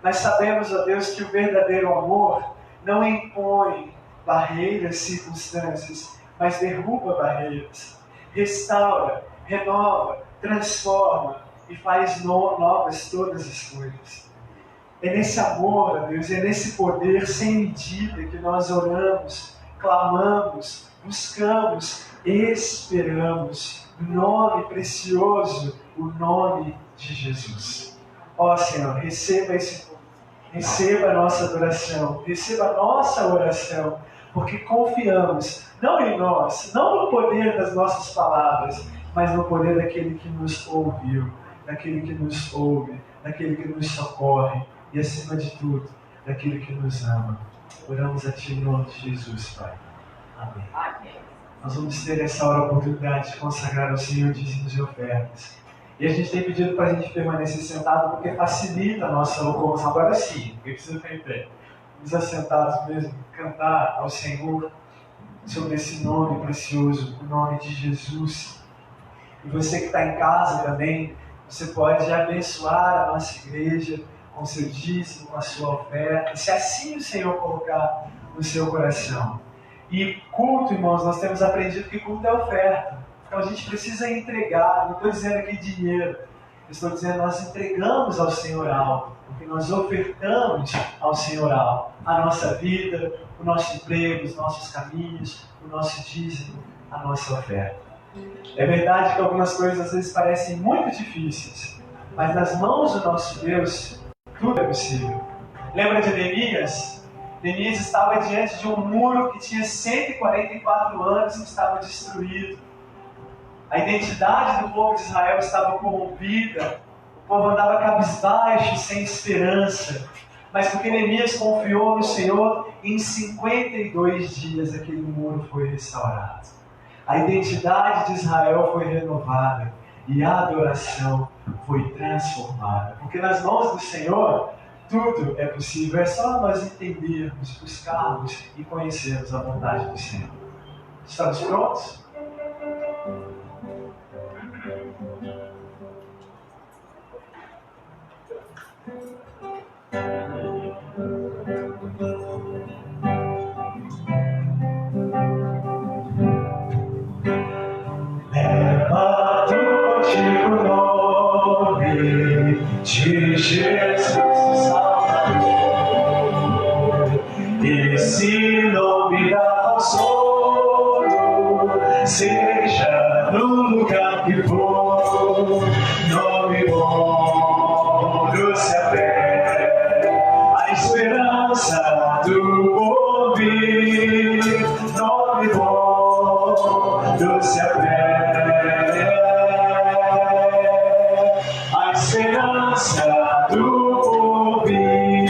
Nós sabemos, ó Deus, que o verdadeiro amor não impõe barreiras, circunstâncias, mas derruba barreiras, restaura, renova, transforma e faz novas todas as coisas. É nesse amor, ó Deus, é nesse poder sem medida que nós oramos, clamamos, buscamos, esperamos o nome precioso, o nome de Jesus. Ó Senhor, receba a nossa adoração, receba a nossa oração, porque confiamos não em nós, não no poder das nossas palavras, mas no poder daquele que nos ouviu, daquele que nos ouve, daquele que nos socorre e, acima de tudo, daquele que nos ama. Oramos a Ti em nome de Jesus, Pai. Amém. Nós vamos ter essa hora a oportunidade de consagrar ao Senhor dízimos e ofertas. E a gente tem pedido para a gente permanecer sentado porque facilita a nossa locomoção. Agora sim, porque precisa ficar em pé. Vamos assentados mesmo, cantar ao Senhor sobre esse nome precioso, o nome de Jesus. E você que está em casa também, você pode abençoar a nossa igreja com o seu dízimo, com a sua oferta, se assim o Senhor colocar no seu coração. E culto, irmãos, nós temos aprendido que culto é oferta. Então a gente precisa entregar, não estou dizendo aqui dinheiro, eu estou dizendo nós entregamos ao Senhor algo, porque nós ofertamos ao Senhor algo, a nossa vida, o nosso emprego, os nossos caminhos, o nosso dízimo, a nossa oferta. É verdade que algumas coisas às vezes parecem muito difíceis, mas nas mãos do nosso Deus, tudo é possível. Lembra de Neemias? Neemias estava diante de um muro que tinha 144 anos e estava destruído. A identidade do povo de Israel estava corrompida, o povo andava cabisbaixo, sem esperança. Mas porque Neemias confiou no Senhor, em 52 dias aquele muro foi restaurado. A identidade de Israel foi renovada e a adoração foi transformada. Porque nas mãos do Senhor, tudo é possível. É só nós entendermos, buscarmos e conhecermos a vontade do Senhor. Estamos prontos? Levado contigo o nome de Jesus Salvador. esse nome dá consolo, seja no lugar que for, nome bom do céu, a esperança do ouvir, nome bom do céu, a esperança do ouvir,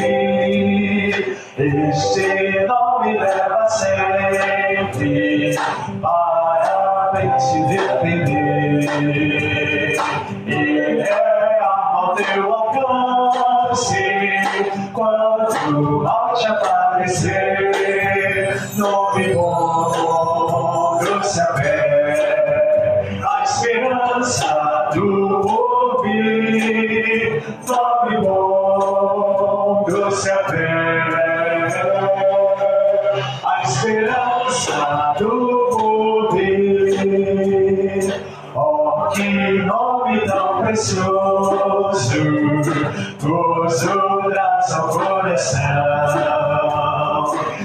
este nome leva sempre para bem te defender. Ele é ao teu alcance quando mal te aparecer. Nome bom do céu, a esperança do ouvir. Nome bom do céu, a esperança do poder. Oh, que nome tão precioso, gozo traz ao coração,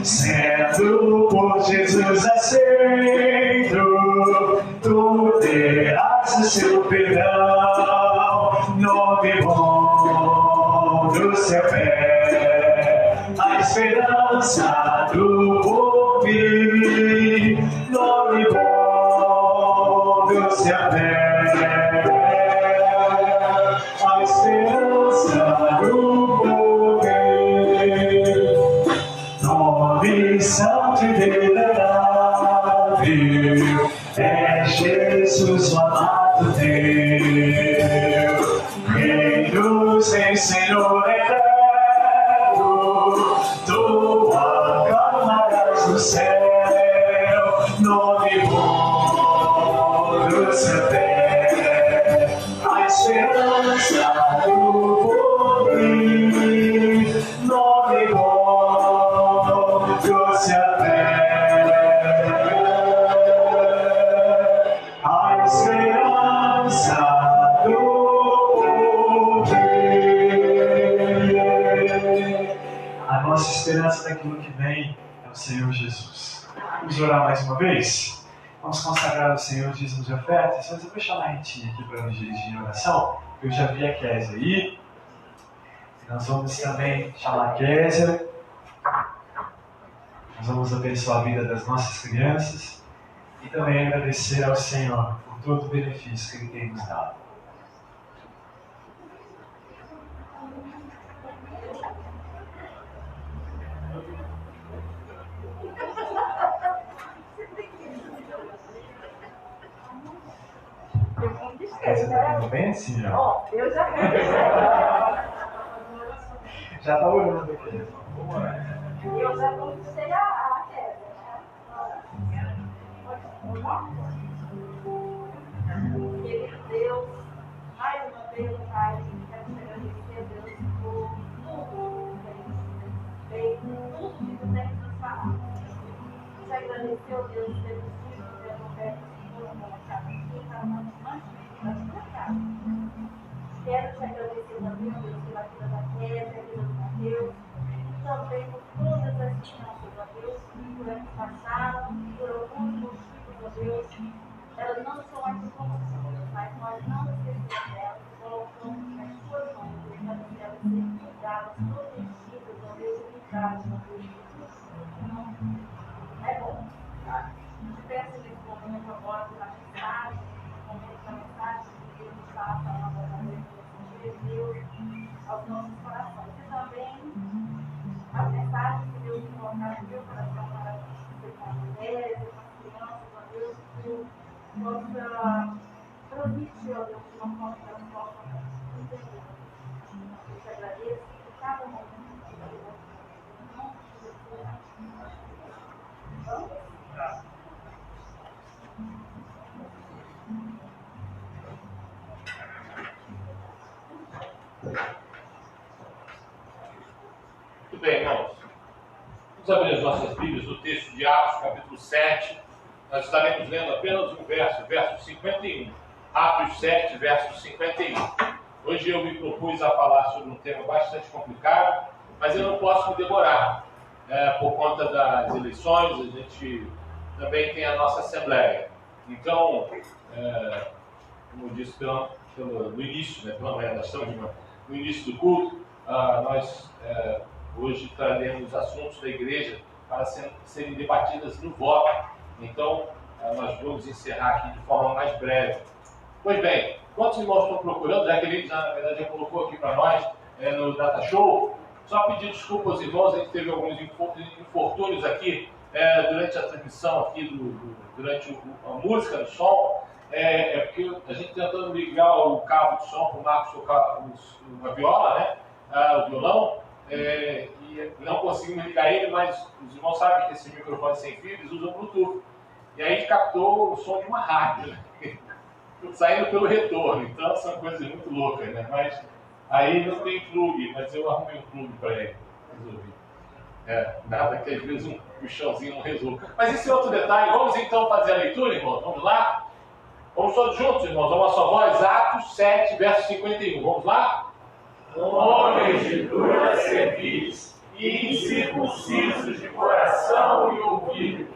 sendo por Jesus aceito, tu terás o seu perdão. Nome bom do céu, a esperança do ouvir, nome bom do céu, a esperança do poder, nome santo e venerável, é Jesus o amado teu, Rei dos reis, Senhor eterno, tu acalmarás no céu, nome bom do céu, a esperança do poder, nome bom do céu, a esperança do poder. A nossa esperança daquilo que vem é o Senhor Jesus. Vamos orar mais uma vez? Vamos consagrar ao Senhor dízimos e ofertas. Mas eu vou chamar a Ritinha aqui para nos dirigir em oração. Eu já vi a Kézia aí. E nós vamos também chamar a Kézia. Nós vamos abençoar a vida das nossas crianças. E também agradecer ao Senhor por todo o benefício que Ele tem nos dado. Você está indo bem assim, já? Ó, eu já Já está olhando aqui. Eu já conquistei a queda, né? Querido Deus, mais uma vez, Pai, quero te agradecer a Deus por tudo que tem feito, tudo que tu tem nos falado. Te agradecer, ó Deus, pelos filhos e as ofertas que foram colocadas aqui para nós mantermos a tua casa. Quero te agradecer também, ó Deus, pela vida da Kézia, pela vida do Mateus, e também por todas as crianças, ó Deus, que por aqui passaram, por alguns motivos, ó Deus, elas não estão aqui conosco, mas nós não esquecemos delas, colocamos nas suas mãos, Deus, para que elas sejam cuidadas, protegidas, ó Deus, e livradas, ó Deus. É bom. Te peço nesse momento agora pela mensagem, momento da mensagem que Deus está falando através de Deus aos nossos corações. E também as mensagens que Deus colocar no meu coração para ser com as mulheres, com as crianças, ó Deus, que possa transmitir, ó Deus, de uma forma que elas possam entender. Eu te agradeço por cada momento que Deus Vamos? Muito bem, irmãos. Vamos abrir as nossas Bíblias no texto de Atos, capítulo 7. Nós estaremos lendo apenas um verso, verso 51. Atos 7, verso 51. Hoje eu me propus a falar sobre um tema bastante complicado, mas eu não posso me demorar. por conta das eleições, a gente também tem a nossa Assembleia. Então, como eu disse no início, né, pela manhã, nós estamos no início do culto, nós hoje traremos assuntos da igreja para serem debatidas no voto. Então, nós vamos encerrar aqui de forma mais breve. Pois bem, quantos irmãos estão procurando, já que ele na verdade já colocou aqui para nós no Data Show, só pedir desculpa aos irmãos, a gente teve alguns infortúnios aqui durante a transmissão aqui, durante a música do som, porque a gente tentando ligar o cabo de som para o Marcos tocar a viola, né, o violão, e não conseguimos ligar ele, mas os irmãos sabem que esse microfone sem fio, eles usam Bluetooth. E aí a gente captou o som de uma rádio, né? Saindo pelo retorno, então são coisas muito loucas, né? Mas aí não tem plug, mas eu arrumei um plug para ele, resolvi. Nada que às vezes um puxãozinho não resolva. Mas esse é outro detalhe. Vamos então fazer a leitura, irmãos? Vamos lá? Vamos todos juntos, irmãos? Vamos a sua voz, Atos 7, verso 51. Vamos lá? Homens de dura cerviz e incircuncisos de coração e ouvido,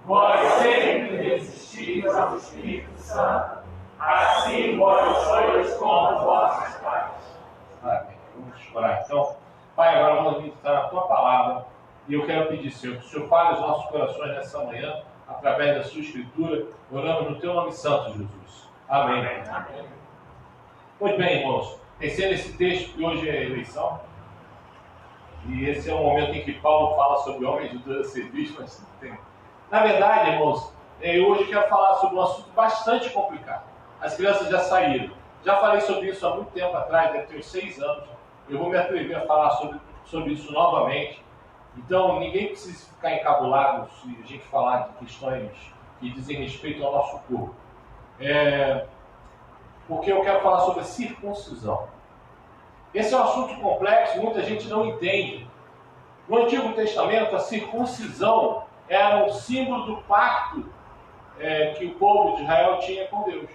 vós sempre resistis ao Espírito Santo, assim vós sois como vossos pais. Amém. Vamos orar. Então, Pai, agora vamos meditar na Tua palavra e eu quero pedir, Senhor, que o Senhor fale os nossos corações nessa manhã, através da Sua Escritura, oramos no Teu nome santo, Jesus. Amém. Amém. Pois bem, irmãos, pensando nesse texto que hoje é eleição, e esse é um momento em que Paulo fala sobre homens de dura cerviz, mas tem. Na verdade, irmãos, eu hoje quero falar sobre um assunto bastante complicado. As crianças já saíram. Já falei sobre isso há muito tempo atrás, deve ter uns 6 anos. Eu vou me atrever a falar sobre isso novamente. Então, ninguém precisa ficar encabulado se a gente falar de questões que dizem respeito ao nosso corpo. Porque eu quero falar sobre a circuncisão. Esse é um assunto complexo, muita gente não entende. No Antigo Testamento, a circuncisão era um símbolo do pacto que o povo de Israel tinha com Deus.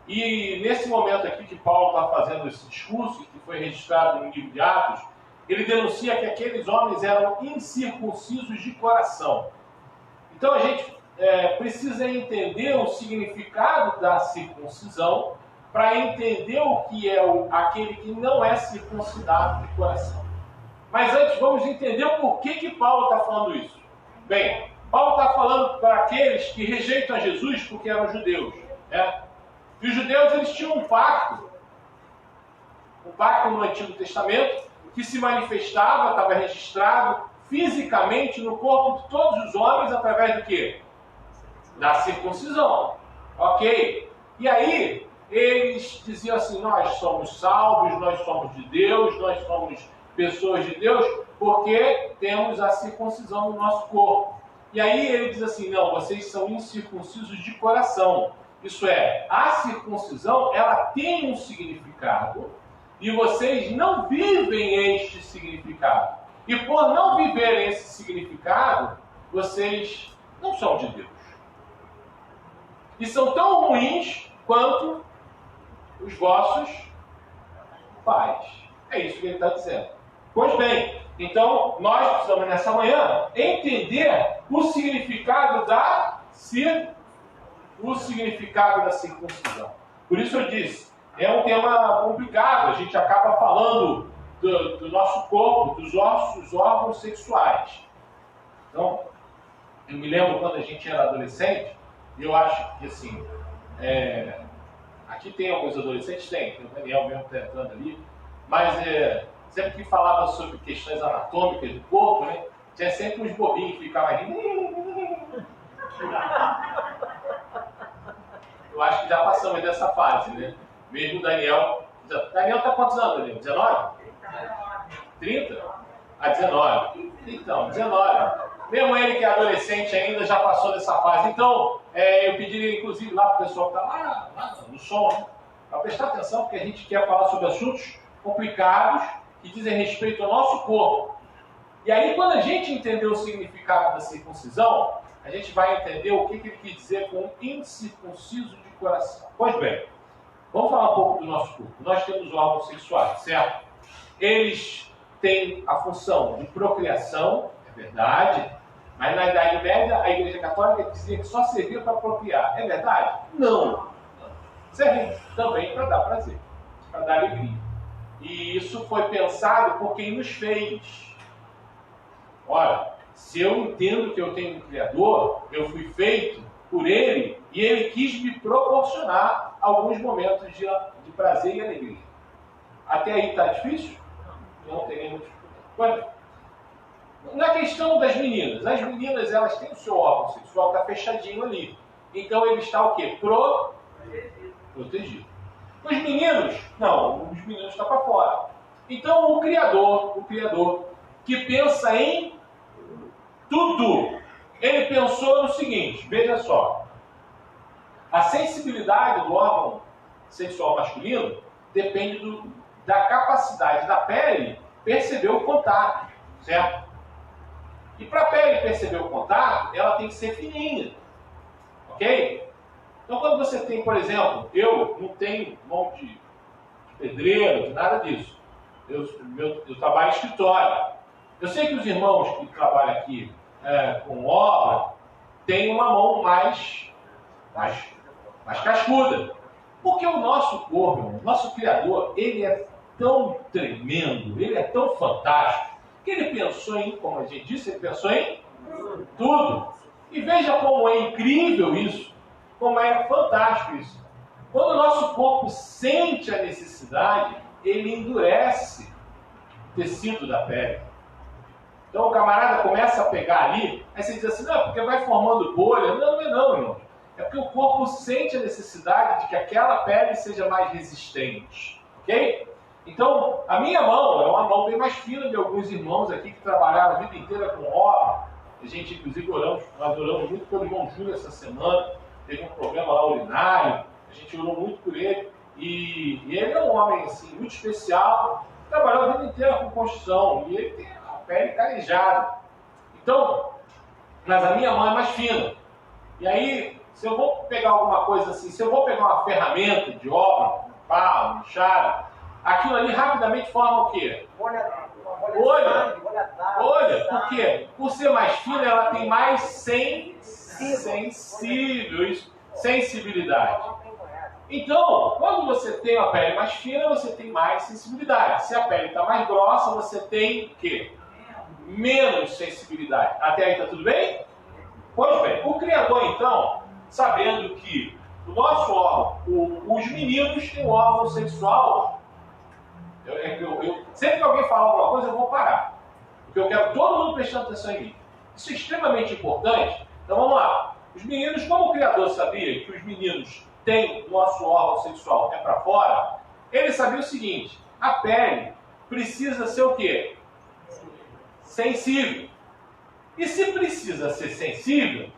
E nesse momento aqui que Paulo está fazendo esse discurso, que foi registrado no livro de Atos, ele denuncia que aqueles homens eram incircuncisos de coração. Então a gente precisa entender o significado da circuncisão para entender o que é aquele que não é circuncidado de coração. Mas antes vamos entender o porquê que Paulo está falando isso. Bem, Paulo está falando para aqueles que rejeitam a Jesus porque eram judeus, né? E os judeus, eles tinham um pacto no Antigo Testamento, que se manifestava, estava registrado fisicamente no corpo de todos os homens através do quê? Da circuncisão. Ok? E aí, eles diziam assim, nós somos salvos, nós somos de Deus, nós somos pessoas de Deus, porque temos a circuncisão no nosso corpo. E aí ele diz assim, não, vocês são incircuncisos de coração. Isso é, a circuncisão, ela tem um significado e vocês não vivem este significado. E por não viverem esse significado, vocês não são de Deus. E são tão ruins quanto os vossos pais. É isso que ele está dizendo. Pois bem, então nós precisamos nessa manhã entender o significado da circuncisão. Por isso eu disse, é um tema complicado, a gente acaba falando do nosso corpo, dos nossos órgãos sexuais. Então, eu me lembro quando a gente era adolescente, e eu acho que assim, aqui tem alguns adolescentes, tem o Daniel mesmo está entrando ali, mas sempre que falava sobre questões anatômicas do corpo, né, tinha sempre uns bobinhos que ficavam rindo. Eu acho que já passamos dessa fase, né? Mesmo o Daniel. Daniel está quantos anos, Daniel? 19? 30? 19. Então, 19. Mesmo ele que é adolescente ainda já passou dessa fase. Então, eu pediria inclusive lá para o pessoal que está lá no som, né, para prestar atenção, porque a gente quer falar sobre assuntos complicados que dizem respeito ao nosso corpo. E aí, quando a gente entender o significado da circuncisão, a gente vai entender o que ele quis dizer com incircunciso de coração. Pois bem, vamos falar um pouco do nosso corpo. Nós temos órgãos sexuais, certo? Eles têm a função de procriação Verdade. Mas na Idade Média, a Igreja Católica dizia que só servia para apropriar. É verdade? Não. Serve também para dar prazer, para dar alegria. E isso foi pensado por quem nos fez. Ora, se eu entendo que eu tenho um Criador, eu fui feito por Ele e Ele quis me proporcionar alguns momentos de prazer e alegria. Até aí está difícil? Não tem nenhuma dificuldade. Na questão das meninas, as meninas elas têm o seu órgão sexual, está fechadinho ali. Então ele está o quê? Protegido. Os meninos, não, os meninos estão para fora. Então o Criador, que pensa em tudo, ele pensou no seguinte, veja só, a sensibilidade do órgão sexual masculino depende da capacidade da pele perceber o contato, certo? E para a pele perceber o contato, ela tem que ser fininha, ok? Então quando você tem, por exemplo, eu não tenho mão de pedreiro, de nada disso. Eu trabalho em escritório. Eu sei que os irmãos que trabalham aqui com obra têm uma mão mais cascuda. Porque o nosso corpo, o nosso Criador, ele é tão tremendo, ele é tão fantástico, que ele pensou em, como a gente disse, ele pensou em tudo. E veja como é incrível isso, como é fantástico isso. Quando o nosso corpo sente a necessidade, ele endurece o tecido da pele. Então o camarada começa a pegar ali, aí você diz assim, não, porque vai formando bolha. Não, irmão. É porque o corpo sente a necessidade de que aquela pele seja mais resistente. Ok? Então, a minha mão é uma mão bem mais fina de alguns irmãos aqui que trabalharam a vida inteira com obra. A gente, inclusive, nós oramos muito pelo irmão Júlio essa semana. Teve um problema lá urinário. A gente orou muito por ele. E ele é um homem assim, muito especial. Trabalhou a vida inteira com construção. E ele tem a pele calejada. Então, mas a minha mão é mais fina. E aí, se eu vou pegar alguma coisa assim, se eu vou pegar uma ferramenta de obra, um pau, um enxada, aquilo ali rapidamente forma o quê? Olha. Por quê? Por ser mais fina, ela tem mais sensibilidade. Então, quando você tem a pele mais fina, você tem mais sensibilidade. Se a pele está mais grossa, você tem o quê? Menos sensibilidade. Até aí está tudo bem? Pois bem, o Criador, então, sabendo que o nosso órgão, os meninos têm um órgão sexual, sempre que alguém falar alguma coisa, eu vou parar. Porque eu quero todo mundo prestando atenção em mim. Isso é extremamente importante. Então vamos lá. Os meninos, como o Criador sabia que os meninos têm o nosso órgão sexual para fora, ele sabia o seguinte, a pele precisa ser o quê? Sensível. E se precisa ser sensível,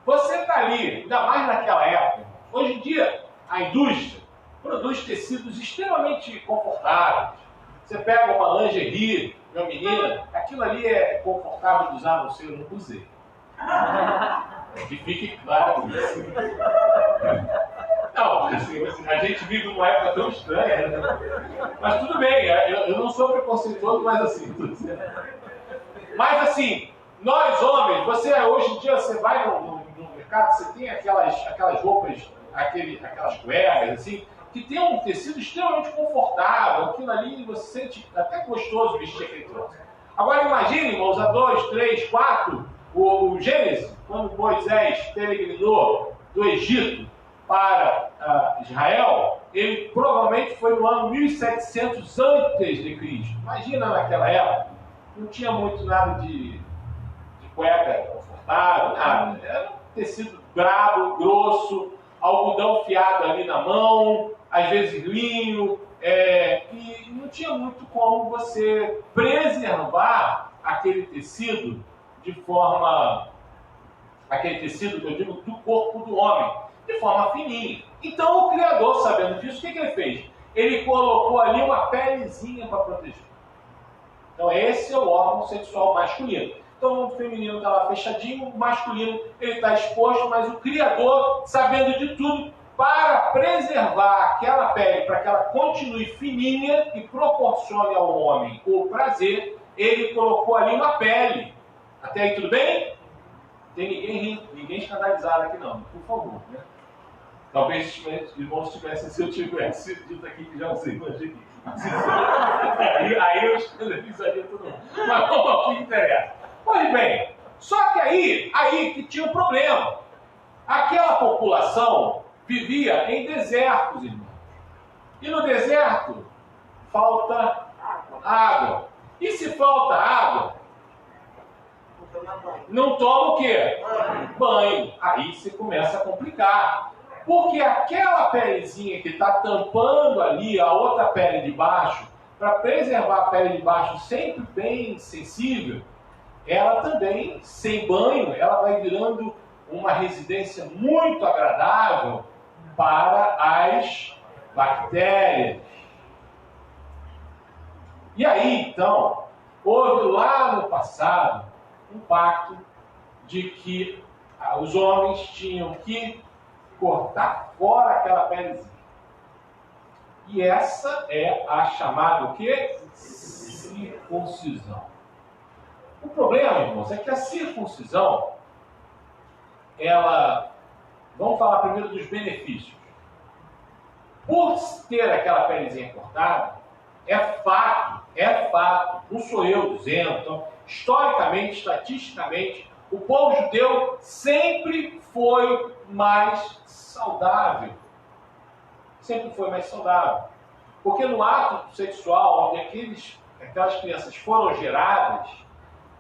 você está ali, ainda mais naquela época. Hoje em dia, a indústria produz tecidos extremamente confortáveis. Você pega uma lingerie, uma menina, aquilo ali é confortável de usar, não sei, eu não usei. Que fique claro isso. Não, assim, a gente vive numa época tão estranha, né? Mas tudo bem, eu não sou preconceituoso, mas assim, tudo certo. Mas assim, nós homens, hoje em dia você vai no mercado, você tem aquelas roupas, aquelas cuecas, assim, que tem um tecido extremamente confortável, aquilo ali você sente até gostoso vestir aquele troço. Agora imagine, irmãos, há 2, 3, 4, o Gênesis, quando Moisés peregrinou do Egito para Israel, ele provavelmente foi no ano 1700 a.C. Imagina naquela época, não tinha muito nada de cueca confortável, nada. Era um tecido brabo, grosso, algodão fiado ali na mão, às vezes linho, e não tinha muito como você preservar aquele tecido de forma, aquele tecido que eu digo do corpo do homem, de forma fininha. Então o Criador, sabendo disso, o que ele fez? Ele colocou ali uma pelezinha para proteger. Então esse é o órgão sexual masculino. Então o feminino está lá fechadinho, o masculino ele está exposto, mas o Criador, sabendo de tudo, para preservar aquela pele, para que ela continue fininha e proporcione ao homem o prazer, ele colocou ali uma pele Até aí tudo bem? Tem ninguém rindo, ninguém escandalizado aqui não, por favor, né? Talvez os irmãos tivessem, se eu tivesse dito aqui que já usei lingerie. Aí eu escandalizaria todo mundo. Mas vamos ao que interessa. Pois bem, só que aí que tinha um problema. Aquela população vivia em desertos, irmãos. E no deserto falta água. E se falta água, não toma o quê? Banho. Aí se começa a complicar. Porque aquela pelezinha que está tampando ali a outra pele de baixo, para preservar a pele de baixo sempre bem sensível, ela também, sem banho, ela vai virando uma residência muito agradável para as bactérias. E aí, então, houve lá no passado um pacto de que os homens tinham que cortar fora aquela pelezinha. E essa é a chamada o quê? Circuncisão. O problema, irmãos, é que a circuncisão, vamos falar primeiro dos benefícios. Por ter aquela pelezinha cortada, é fato, não sou eu dizendo, então, historicamente, estatisticamente, o povo judeu sempre foi mais saudável. Sempre foi mais saudável. Porque no ato sexual, onde aquelas crianças foram geradas,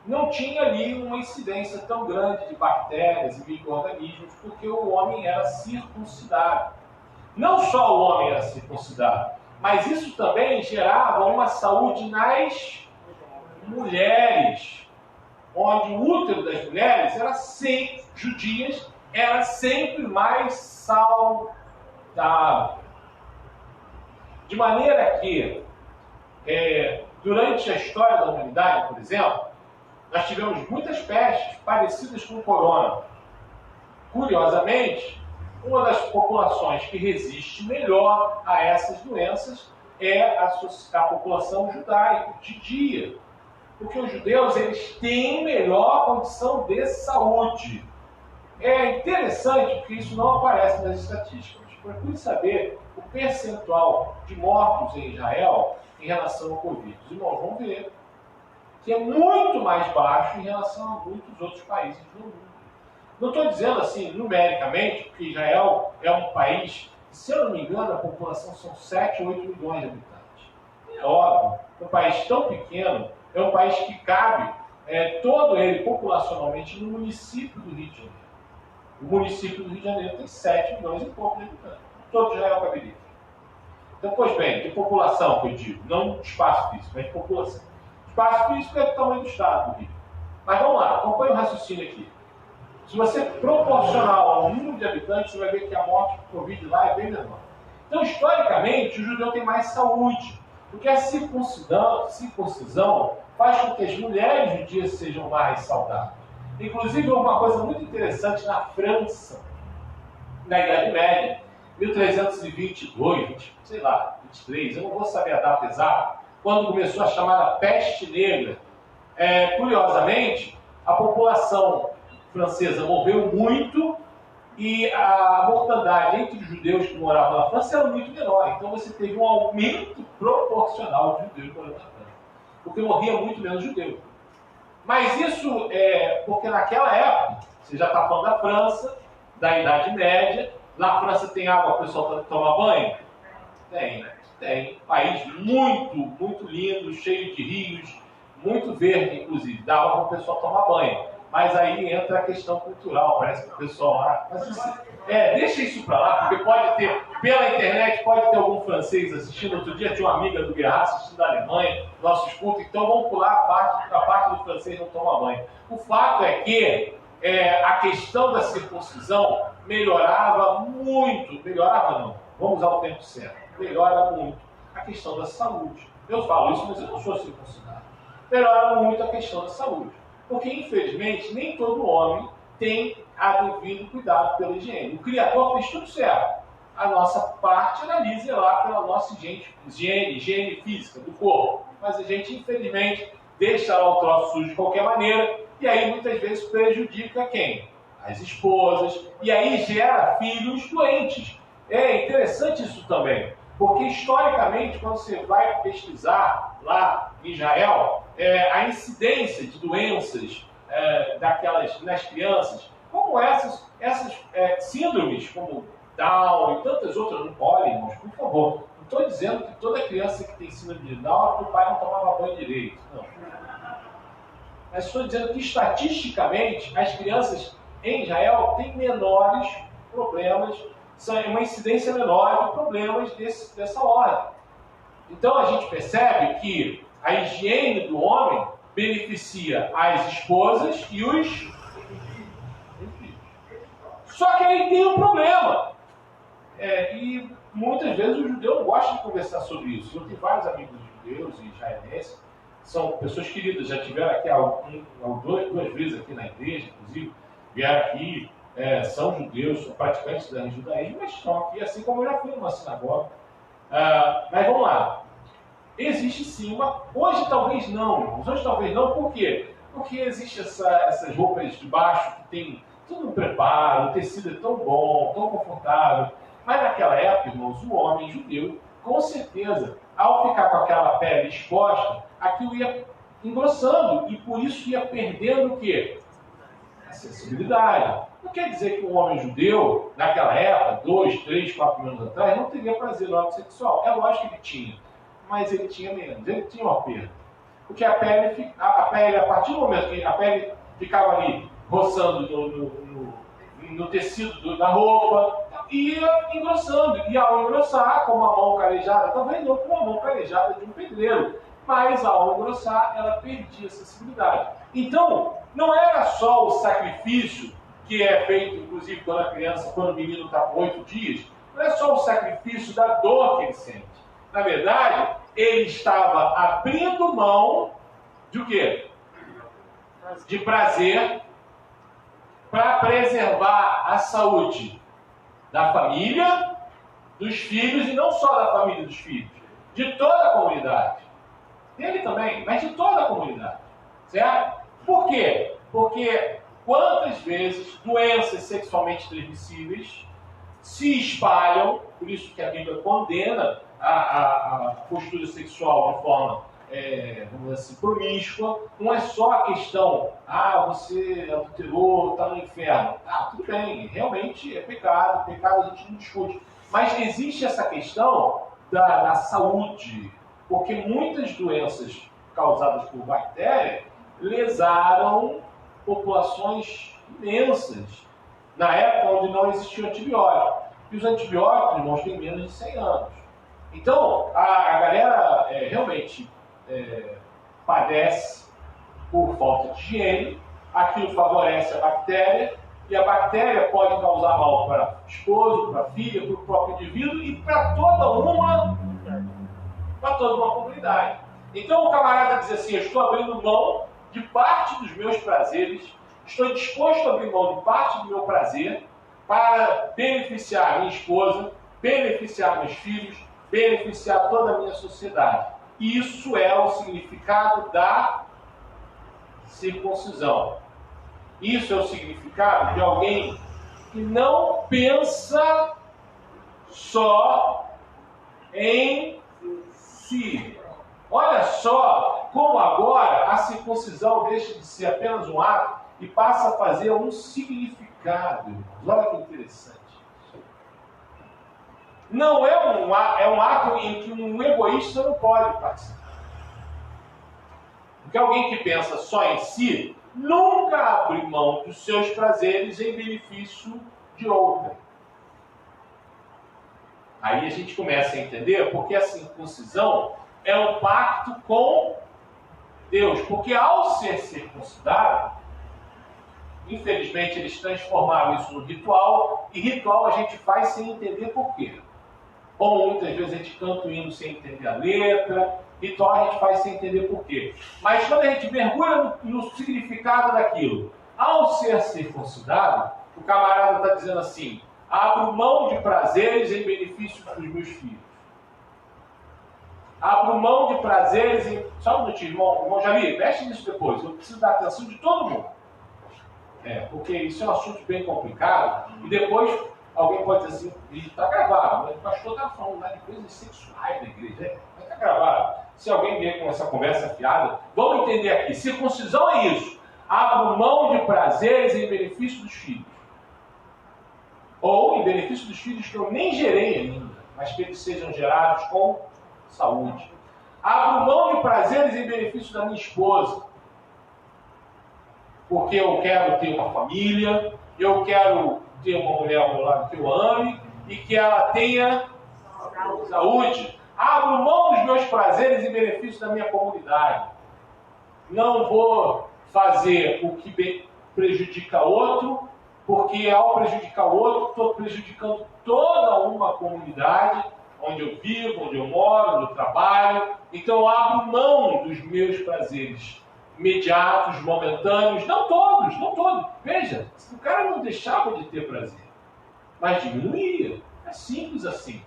não tinha ali uma incidência tão grande de bactérias e micro-organismos, porque o homem era circuncidado. Não só o homem era circuncidado, mas isso também gerava uma saúde nas mulheres, onde o útero das mulheres judias era sempre mais saudável. De maneira que, durante a história da humanidade, por exemplo, nós tivemos muitas pestes parecidas com o corona. Curiosamente, uma das populações que resiste melhor a essas doenças é a população judaica, de dia. Porque os judeus eles têm melhor condição de saúde. É interessante porque isso não aparece nas estatísticas. Procure saber o percentual de mortos em Israel em relação ao Covid. Os irmãos vão ver que é muito mais baixo em relação a muitos outros países do mundo. Não estou dizendo assim, numericamente, porque Israel é um país, se eu não me engano, a população são 7 ou 8 milhões de habitantes. É óbvio, um país tão pequeno, é um país que cabe todo ele populacionalmente no município do Rio de Janeiro. O município do Rio de Janeiro tem 7 milhões e pouco de habitantes. Todo Israel caberia. Então, pois bem, de população, que eu digo, não de espaço físico, mas de população. Espaço físico é do tamanho do estado do Rio. Mas vamos lá, acompanhe o raciocínio aqui. Se você proporcionar ao número de habitantes, você vai ver que a morte por Covid lá é bem menor. Então, historicamente, o judeu tem mais saúde, porque a circuncisão faz com que as mulheres judias sejam mais saudáveis. Inclusive, houve uma coisa muito interessante na França, na Idade Média, 1322, sei lá, 23, eu não vou saber a data exata, quando começou a chamada peste negra. Curiosamente, a população francesa morreu muito e a mortandade entre os judeus que moravam na França era muito menor. Então você teve um aumento proporcional de judeus morando na França, porque morria muito menos judeu. Mas isso é porque naquela época, você já está falando da França, da Idade Média, na França tem água para o pessoal tomar banho? Tem. País muito, muito lindo, cheio de rios, muito verde, inclusive, dá água para o pessoal tomar banho. Mas aí entra a questão cultural, parece que o pessoal lá... deixa isso para lá, porque pode ter, pela internet, pode ter algum francês assistindo. Outro dia tinha uma amiga do Guerra assistindo da Alemanha, nossos cultos, então vamos pular a parte do francês não tomar banho. O fato é que a questão da circuncisão melhorava muito, vamos usar o tempo certo, melhora muito a questão da saúde. Eu falo isso, mas eu não sou circuncidado. Melhora muito a questão da saúde. Porque, infelizmente, nem todo homem tem devido cuidado pela higiene. O Criador fez tudo certo. A nossa parte era ali zelar pela nossa higiene física do corpo. Mas a gente, infelizmente, deixa lá o troço sujo de qualquer maneira e aí muitas vezes prejudica quem? As esposas, e aí gera filhos doentes. É interessante isso também, porque historicamente, quando você vai pesquisar lá em Israel, a incidência de doenças nas crianças, como essas síndromes, como Down e tantas outras, não podem, irmãos, por favor. Não estou dizendo que toda criança que tem síndrome de Down é porque o pai não tomava banho direito. Não. Mas estou dizendo que, estatisticamente, as crianças em Israel têm menores problemas, uma incidência menor de problemas dessa ordem. Então, a gente percebe que a higiene do homem beneficia as esposas e os filhos. Só que aí tem um problema. E muitas vezes o judeu não gosta de conversar sobre isso. Eu tenho vários amigos judeus e israelenses, são pessoas queridas, já tiveram aqui duas vezes aqui na igreja, inclusive, vieram aqui, são judeus, são praticantes do judaísmo, mas estão aqui, assim como eu já fui numa sinagoga. Mas vamos lá. Existe sim hoje talvez não, irmãos. Hoje talvez não, por quê? Porque existe essas roupas de baixo que tem todo um preparo, o tecido é tão bom, tão confortável. Mas naquela época, irmãos, o homem judeu, com certeza, ao ficar com aquela pele exposta, aquilo ia engrossando e por isso ia perdendo o quê? A sensibilidade. Não quer dizer que o homem judeu, naquela época, 2, 3, 4 mil anos atrás, não teria prazer no ato sexual. É lógico que ele tinha, mas ele tinha menos, ele tinha uma perda. Porque a pele, a partir do momento que a pele ficava ali roçando no tecido da roupa, ia engrossando. E ao engrossar, com uma mão calejada, talvez não com uma mão calejada de um pedreiro, mas ao engrossar, ela perdia a sensibilidade. Então, não era só o sacrifício que é feito, inclusive, quando o menino está com 8 dias, não é só o sacrifício da dor que ele sente. Na verdade, ele estava abrindo mão de o quê? De prazer, para preservar a saúde da família, dos filhos, e não só da família dos filhos, de toda a comunidade. Dele também, mas de toda a comunidade. Certo? Por quê? Porque quantas vezes doenças sexualmente transmissíveis se espalham, por isso que a Bíblia condena a postura sexual de forma vamos dizer assim, promíscua. Não é só a questão, você adulterou, está no inferno. Tudo bem, realmente é pecado a gente não discute. Mas existe essa questão da saúde, porque muitas doenças causadas por bactéria lesaram populações imensas, na época onde não existia antibiótico. E os antibióticos, irmãos, têm menos de 100 anos. Então, a galera realmente padece por falta de higiene, aquilo favorece a bactéria, e a bactéria pode causar mal para o esposo, para a filha, para o próprio indivíduo e para toda uma comunidade. Então o camarada diz assim: eu estou abrindo mão de parte dos meus prazeres, estou disposto a abrir mão de parte do meu prazer para beneficiar a minha esposa, beneficiar meus filhos, beneficiar toda a minha sociedade. Isso é o significado da circuncisão. Isso é o significado de alguém que não pensa só em si. Olha só como agora a circuncisão deixa de ser apenas um ato e passa a fazer um significado. Olha que interessante. Não é um ato em que um egoísta não pode participar. Porque alguém que pensa só em si nunca abre mão dos seus prazeres em benefício de outrem. Aí a gente começa a entender porque a circuncisão é um pacto com Deus. Porque ao ser circuncidado, infelizmente eles transformaram isso no ritual, e ritual a gente faz sem entender por quê. Como muitas vezes a gente canta o hino sem entender a letra, ritual a gente faz sem entender por quê. Mas quando a gente mergulha no significado daquilo, ao ser circuncidado, o camarada está dizendo assim: abro mão de prazeres em benefício dos meus filhos. Abro mão de prazeres e... Só um minutinho, irmão Jair, mexe nisso depois. Eu preciso da atenção de todo mundo. Porque isso é um assunto bem complicado. E depois alguém pode dizer assim, e está gravado, mas o pastor está falando lá de coisas sexuais na igreja. Mas está gravado. Se alguém vier com essa conversa fiada, vamos entender aqui. Circuncisão é isso. Abro mão de prazeres em benefício dos filhos. Ou em benefício dos filhos que eu nem gerei ainda, mas que eles sejam gerados com saúde. Abro mão de prazeres em benefício da minha esposa. Porque eu quero ter uma família, eu quero ter uma mulher ao meu lado que eu ame e que ela tenha saúde. Abro mão dos meus prazeres em benefício da minha comunidade. Não vou fazer o que prejudica outro, porque ao prejudicar o outro, estou prejudicando toda uma comunidade onde eu vivo, onde eu moro, onde eu trabalho. Então eu abro mão dos meus prazeres imediatos, momentâneos, não todos. Veja, o cara não deixava de ter prazer, mas diminuía. É simples assim.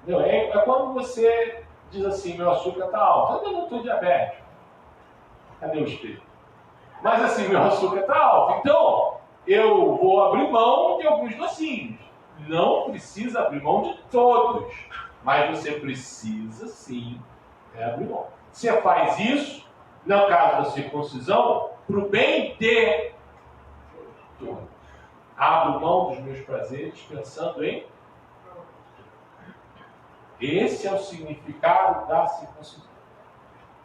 Entendeu? É quando você diz assim, meu açúcar está alto. Eu não estou diabético. Cadê o espelho? Mas assim, meu açúcar está alto. Então, eu vou abrir mão de alguns docinhos. Não precisa abrir mão de todos. Mas você precisa sim abrir mão. Você faz isso, no caso da circuncisão, para o bem de todos. Abro mão dos meus prazeres pensando em... Esse é o significado da circuncisão.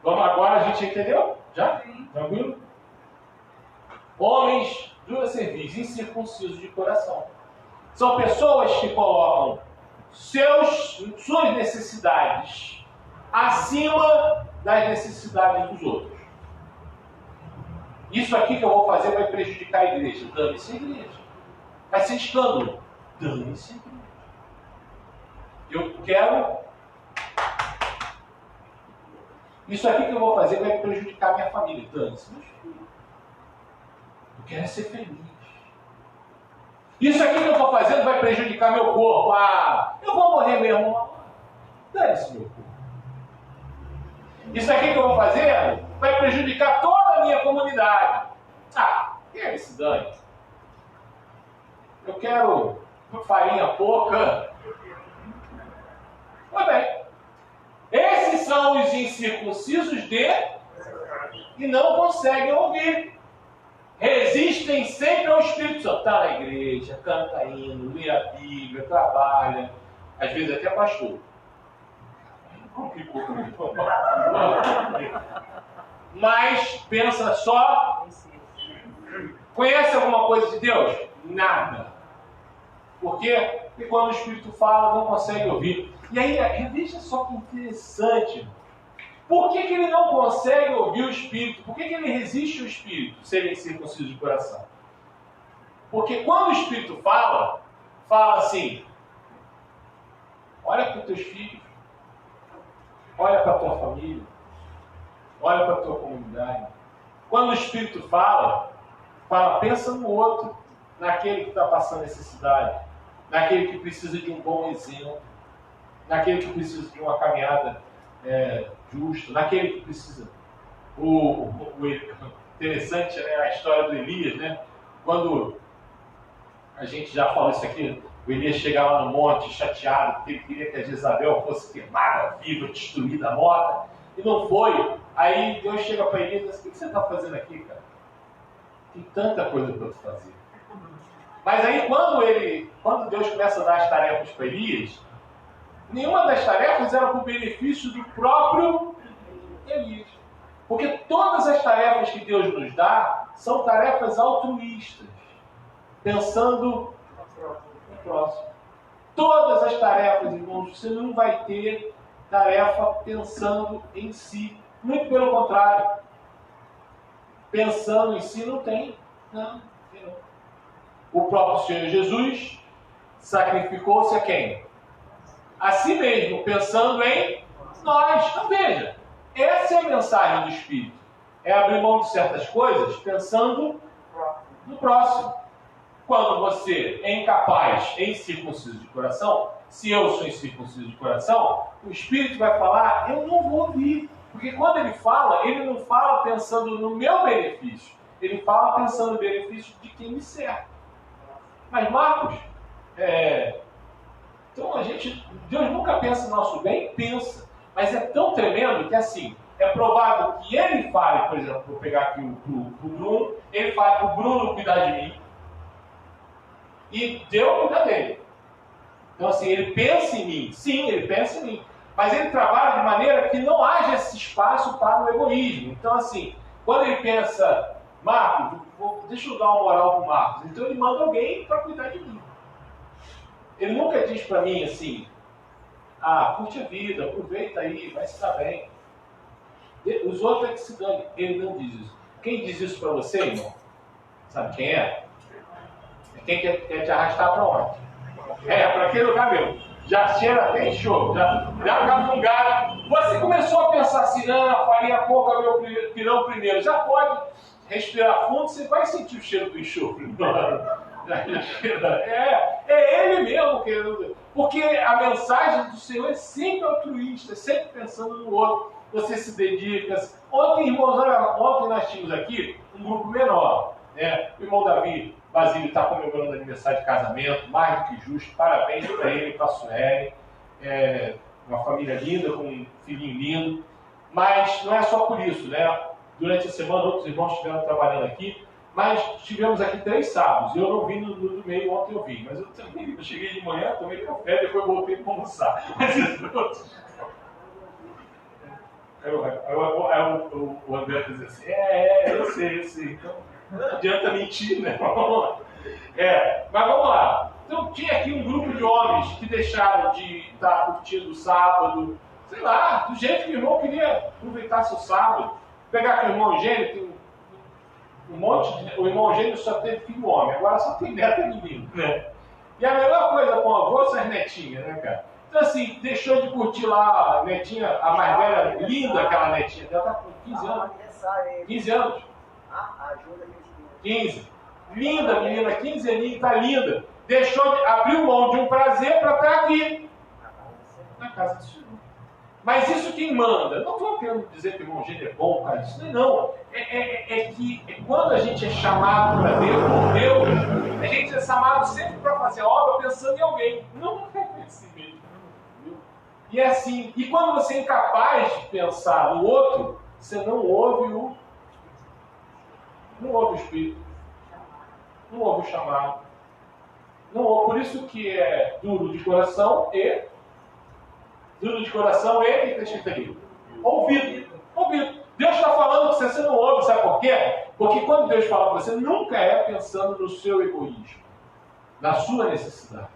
Vamos agora, a gente entendeu? Já? Tranquilo? Homens duras cerviz, incircuncisos de coração. São pessoas que colocam suas necessidades acima das necessidades dos outros. Isso aqui que eu vou fazer vai prejudicar a igreja. Dane-se a igreja. Vai ser escândalo. Dane-se a igreja. Eu quero... Isso aqui que eu vou fazer vai prejudicar a minha família. Dane-se meus filhos. Eu quero ser feliz. Isso aqui que eu estou fazendo vai prejudicar meu corpo. Eu vou morrer mesmo. Dane-se meu corpo. Isso aqui que eu vou fazer vai prejudicar toda a minha comunidade. Quem é esse dane? Eu quero farinha pouca. Pois bem. Esses são os incircuncisos e não conseguem ouvir. Resistem sempre ao Espírito Santo. Está na igreja, canta hino, lê a Bíblia, trabalha, às vezes até pastor. Complicou comigo. Mas pensa só. Conhece alguma coisa de Deus? Nada. Por quê? Porque quando o Espírito fala, não consegue ouvir. E aí, veja só que interessante. Por que ele não consegue ouvir o Espírito? Por que ele resiste ao Espírito, se ele é circunciso de coração? Porque quando o Espírito fala assim, olha para os teus filhos, olha para a tua família, olha para a tua comunidade. Quando o Espírito fala, pensa no outro, naquele que está passando necessidade, naquele que precisa de um bom exemplo, naquele que precisa de uma caminhada justa, naquele que precisa. O interessante é a história do Elias, né? Quando a gente já falou isso aqui, o Elias chega lá no monte chateado, porque ele queria que a Jezabel fosse queimada viva, destruída, morta, e não foi. Aí Deus chega para Elias e diz: o que você está fazendo aqui, cara? Tem tanta coisa para tu fazer. Mas aí quando Deus começa a dar as tarefas para Elias, nenhuma das tarefas era para o benefício do próprio Elias. Porque todas as tarefas que Deus nos dá são tarefas altruístas, pensando no próximo. Todas as tarefas, irmãos, você não vai ter tarefa pensando em si. Muito pelo contrário. Pensando em si não tem. Não. O próprio Senhor Jesus sacrificou-se a quem? A si mesmo, pensando em nós. Então veja, essa é a mensagem do Espírito. É abrir mão de certas coisas pensando no próximo. Quando você é incapaz, em circunciso de coração, se eu sou incircunciso de coração, o Espírito vai falar, eu não vou ouvir. Porque quando ele fala, ele não fala pensando no meu benefício. Ele fala pensando no benefício de quem me serve. Mas, Marcos, então Deus nunca pensa no nosso bem, pensa. Mas é tão tremendo que, assim, é provável que ele fale, por exemplo, vou pegar aqui o Bruno, ele fale para o Bruno cuidar de mim, e Deus cuida dele. Então, assim, ele pensa em mim. Sim, ele pensa em mim. Mas ele trabalha de maneira que não haja esse espaço para o egoísmo. Então, assim, quando ele pensa, Marcos, deixa eu dar uma moral para o Marcos. Então, ele manda alguém para cuidar de mim. Ele nunca diz para mim assim, curte a vida, aproveita aí, vai se dar bem. Os outros é que se dane. Ele não diz isso. Quem diz isso para você, irmão? Sabe quem é? É quem quer te arrastar para onde? Para aquele lugar mesmo. Já cheira até enxofre, já cafungado. Você começou a pensar assim, não, farinha pouco é meu pirão primeiro. Já pode respirar fundo, você vai sentir o cheiro do enxofre. É ele mesmo querendo. Porque a mensagem do Senhor é sempre altruísta, sempre pensando no outro. Você se dedica. Ontem, irmãos, ontem nós tínhamos aqui um grupo menor. Né? O irmão Davi Basílio está comemorando aniversário de casamento, mais do que justo. Parabéns para ele e para a Sueli. Uma família linda, com um filhinho lindo. Mas não é só por isso, né? Durante a semana, outros irmãos estiveram trabalhando aqui. Mas tivemos aqui 3 sábados. Eu não vim no meio, ontem eu vim. Mas eu também, eu cheguei de manhã, tomei café, depois voltei para almoçar. Mas isso Aí o André diz assim, eu sei. Então, não adianta mentir, né? Mas vamos lá. Então, tinha aqui um grupo de homens que deixaram de estar curtindo o sábado, sei lá, do jeito que o irmão queria aproveitar seu sábado. Pegar aqui o irmão Eugênio, tem um monte de... O irmão Eugênio só teve filho homem, agora só tem neto e menino, né? E a melhor coisa com o avô são as netinhas, né, cara? Então, assim, deixou de curtir lá a netinha, a mais velha, linda aquela netinha. Ela tá com 15 anos. 15 anos. Ajuda 15. Linda menina, 15 aninhos, tá linda. Deixou de abrir mão de um prazer para estar aqui. Na casa do Senhor. Mas isso quem manda? Não estou querendo dizer que o irmão Gênio é bom, cara. Isso não. É que quando a gente é chamado para Deus, por Deus, a gente é chamado sempre para fazer obra pensando em alguém. Não é assim mesmo. E é assim, e quando você é incapaz de pensar no outro, você não ouve o Espírito, não ouve o chamado, não ouve. Por isso que é duro de coração e o que está escrito aqui? Ouvido. Deus está falando que você não ouve, sabe por quê? Porque quando Deus fala para você, nunca é pensando no seu egoísmo, na sua necessidade.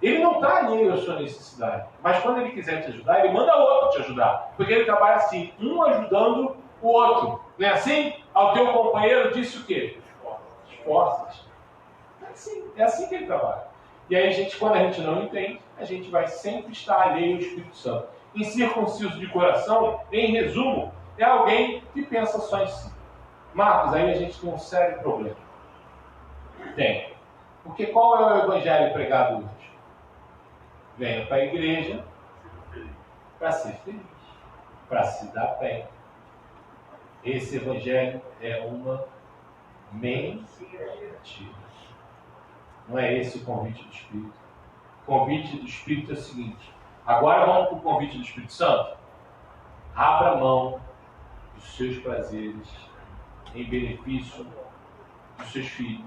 Ele não está alheio à sua necessidade. Mas quando ele quiser te ajudar, ele manda outro te ajudar. Porque ele trabalha assim, um ajudando o outro. Não é assim? Ao teu companheiro disse o quê? Esforças. É assim que ele trabalha. E aí, quando a gente não entende, a gente vai sempre estar alheio ao Espírito Santo. Incircunciso de coração, em resumo, é alguém que pensa só em si. Marcos, aí a gente tem um sério problema. Tem. Porque qual é o evangelho pregado hoje? Venha para a igreja para ser feliz, para se dar bem. Esse evangelho é uma mentira. Não é esse o convite do Espírito. O convite do Espírito é o seguinte. Agora vamos para o convite do Espírito Santo. Abra mão dos seus prazeres em benefício dos seus filhos,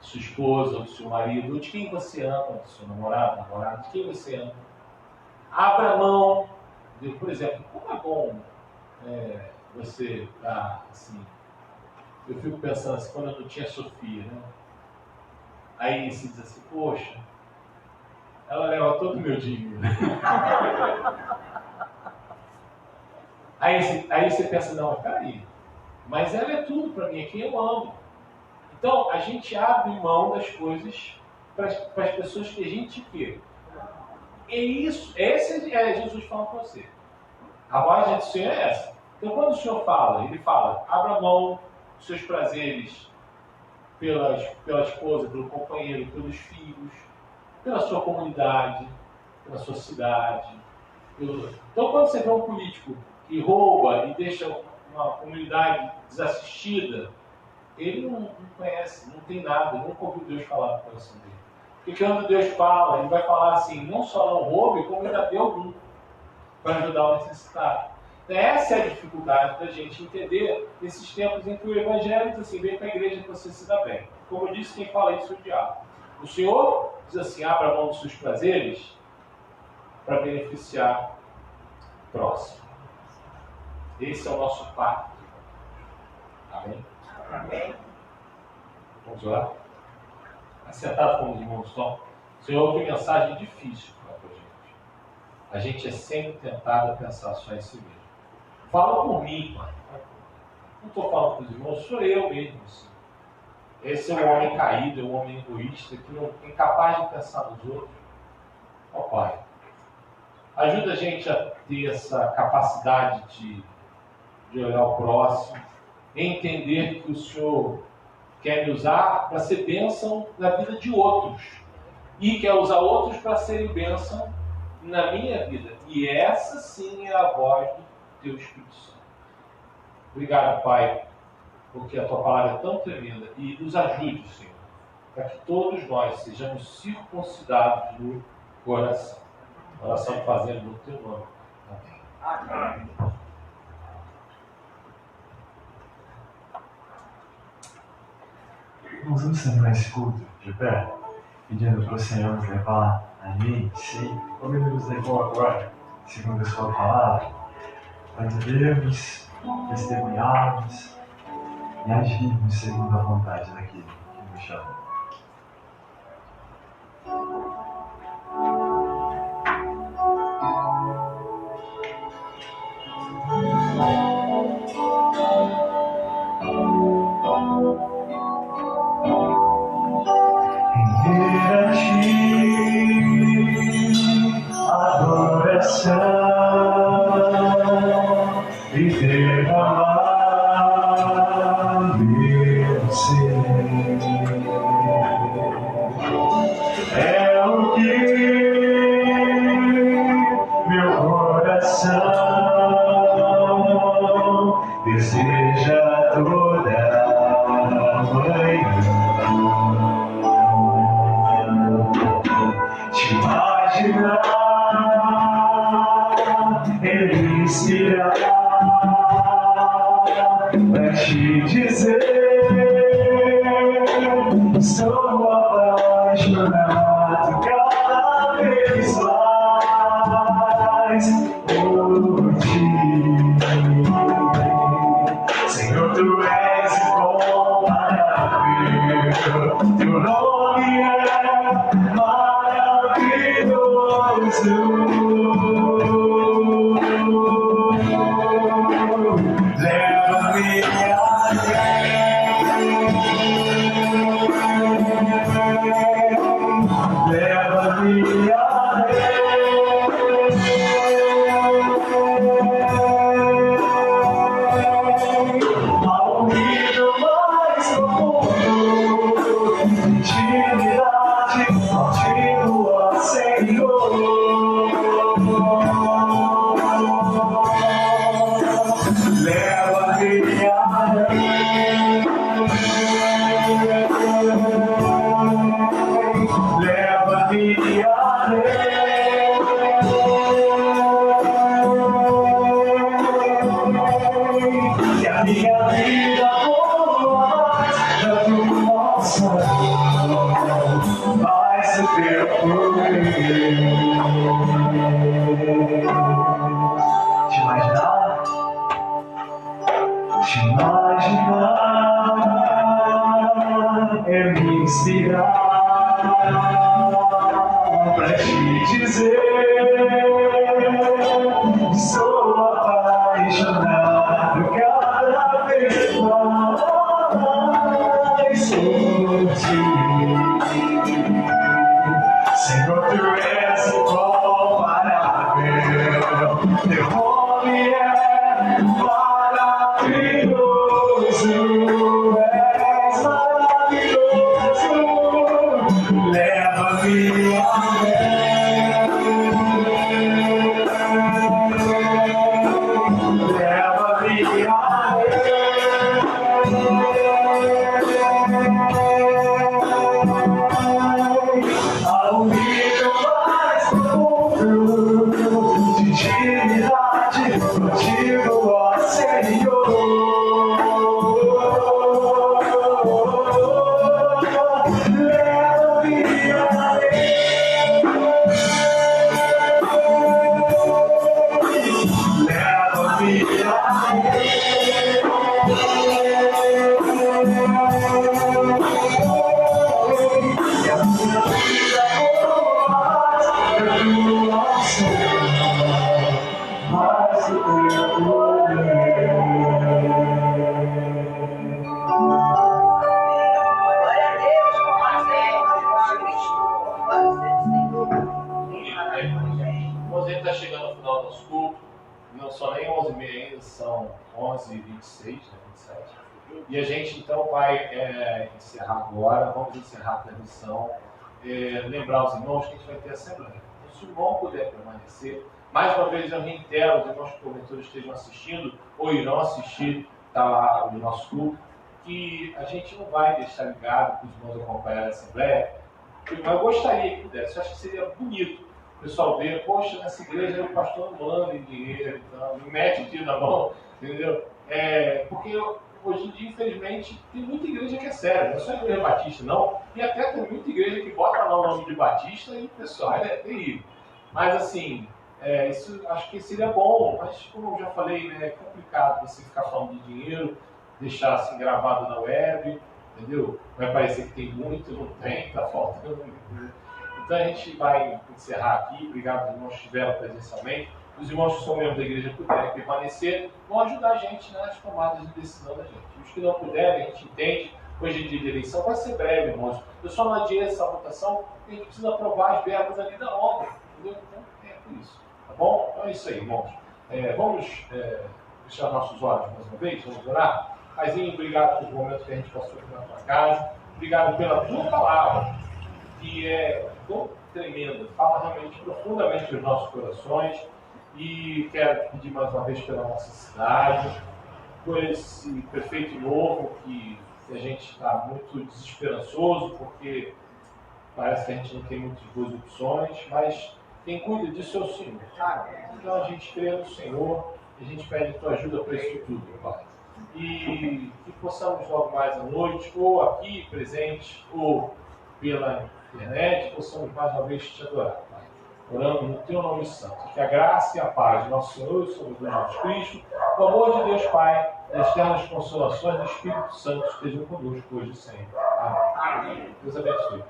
de sua esposa, do seu marido, ou de quem você ama, do seu namorado, de quem você ama. Abra mão. Por exemplo, como é bom você estar assim. Eu fico pensando assim, quando eu não tinha Sofia, né? Aí se diz assim, poxa, ela leva todo o meu dinheiro. aí você pensa, não, peraí, mas ela é tudo para mim, é quem eu amo. Então, a gente abre mão das coisas para as pessoas que a gente quer. Esse é Jesus falando para você. A voz do Senhor é essa. Então, quando o Senhor fala, ele fala, abra mão dos seus prazeres pela esposa, pelo companheiro, pelos filhos. pela sua comunidade, pela sua cidade. Então, quando você vê um político que rouba e deixa uma comunidade desassistida, ele não conhece, não tem nada, nunca ouviu Deus falar no coração dele. Porque quando Deus fala, ele vai falar assim, não só não roube, como ainda dê algum para ajudar o necessitado. Então, essa é a dificuldade da gente entender nesses tempos em que o Evangelho diz assim, vem para a igreja que você se dá bem. Como eu disse, quem fala isso é o diabo. O Senhor diz assim, abra a mão dos seus prazeres para beneficiar o próximo. Esse é o nosso pacto. Amém? Amém. Vamos lá? Acertado como os irmãos estão. Senhor, que mensagem difícil para a gente. A gente é sempre tentado a pensar só em si mesmo. Fala por mim, pai. Não estou falando para os irmãos, sou eu mesmo. Assim. Esse é um homem caído, é um homem egoísta, que não é incapaz de pensar nos outros. Ó Pai, ajuda a gente a ter essa capacidade de olhar o próximo, entender que o Senhor quer me usar para ser bênção na vida de outros e quer usar outros para serem bênção na minha vida. E essa sim é a voz do Teu Espírito Santo. Obrigado, Pai, porque a Tua palavra é tão tremenda e nos ajude, Senhor, para que todos nós sejamos circuncidados no coração. Oração fazendo no Teu nome. Amém. Amém. Nós vamos terminar esse culto de pé, pedindo para o Senhor nos levar a mim, sim, como Ele nos levou agora, segundo a Sua palavra, para vivermos, testemunharmos e agirmos segundo a vontade daquele que nos chama. E derramar meu ser é o que meu coração deseja toda manhã. Te imaginar, Ele inspirar pra te dizer: estou apaixonado cada vez mais por ti. Senhor, Tu és incomparável, Teu nome é maravilhoso. Leva-me ao nível mais profundo, intimidade contínua, Senhor. Leva-me que a minha vida mais da nossa, mais o Teu poder. Te imaginar, é me inspirar pra te dizer: sou apaixonado cada vez mais por ti. Senhor, Tu és incomparável, Teu nome é maravilhoso, és maravilhoso. Leva-me A gente está chegando ao final do nosso culto. Não são nem 11h30 ainda, são 11h26, né, 27. E a gente então vai encerrar agora. Vamos encerrar a transmissão. Lembrar os irmãos que a gente vai ter assembleia. Se o irmão puder permanecer, mais uma vez eu reitero, os irmãos que porventura estejam assistindo ou irão assistir o nosso culto, que a gente não vai deixar ligado para os irmãos acompanhar a assembleia. Eu gostaria que pudesse, eu acho que seria bonito o pessoal ver, poxa, nessa igreja o pastor não manda dinheiro, então, não mete dinheiro na mão, entendeu? Porque hoje em dia, infelizmente, tem muita igreja que é séria, não é só a igreja batista, não, e até tem muita igreja que bota lá o nome de batista e o pessoal é terrível. Mas assim, isso acho que seria bom, mas como eu já falei, né, é complicado você ficar falando de dinheiro, deixar assim gravado na web, entendeu? Vai parecer que tem muito, não tem, tá faltando. Entendeu? Então a gente vai encerrar aqui. Obrigado aos irmãos que estiveram presencialmente. Os irmãos que são membros da igreja puderem permanecer, vão ajudar a gente nas tomadas de decisão da gente. Os que não puderem, a gente entende. Hoje em dia de eleição vai ser breve, irmãos. Eu só não adiei essa votação porque a gente precisa aprovar as verbas ali da obra. Entendeu? Então é por isso. Tá bom? Então é isso aí, irmãos. Vamos fechar nossos olhos mais uma vez, vamos orar. Paizinho, obrigado pelo momento que a gente passou aqui na tua casa. Obrigado pela tua palavra, que é tão tremenda, fala realmente profundamente nos nossos corações. E quero pedir mais uma vez pela nossa cidade, por esse prefeito novo que a gente está muito desesperançoso, porque parece que a gente não tem muitas boas opções, mas quem cuida disso é o Senhor. Então a gente crê no Senhor e a gente pede a tua ajuda para isso tudo, Pai. E que possamos logo mais à noite, ou aqui presente, ou pela internet, possamos mais uma vez te adorar, Pai. Orando no teu nome santo. Que a graça e a paz de nosso Senhor e Salvador Jesus Cristo, o amor de Deus Pai, e as eternas consolações do Espírito Santo estejam conosco hoje e sempre. Amém. Deus abençoe.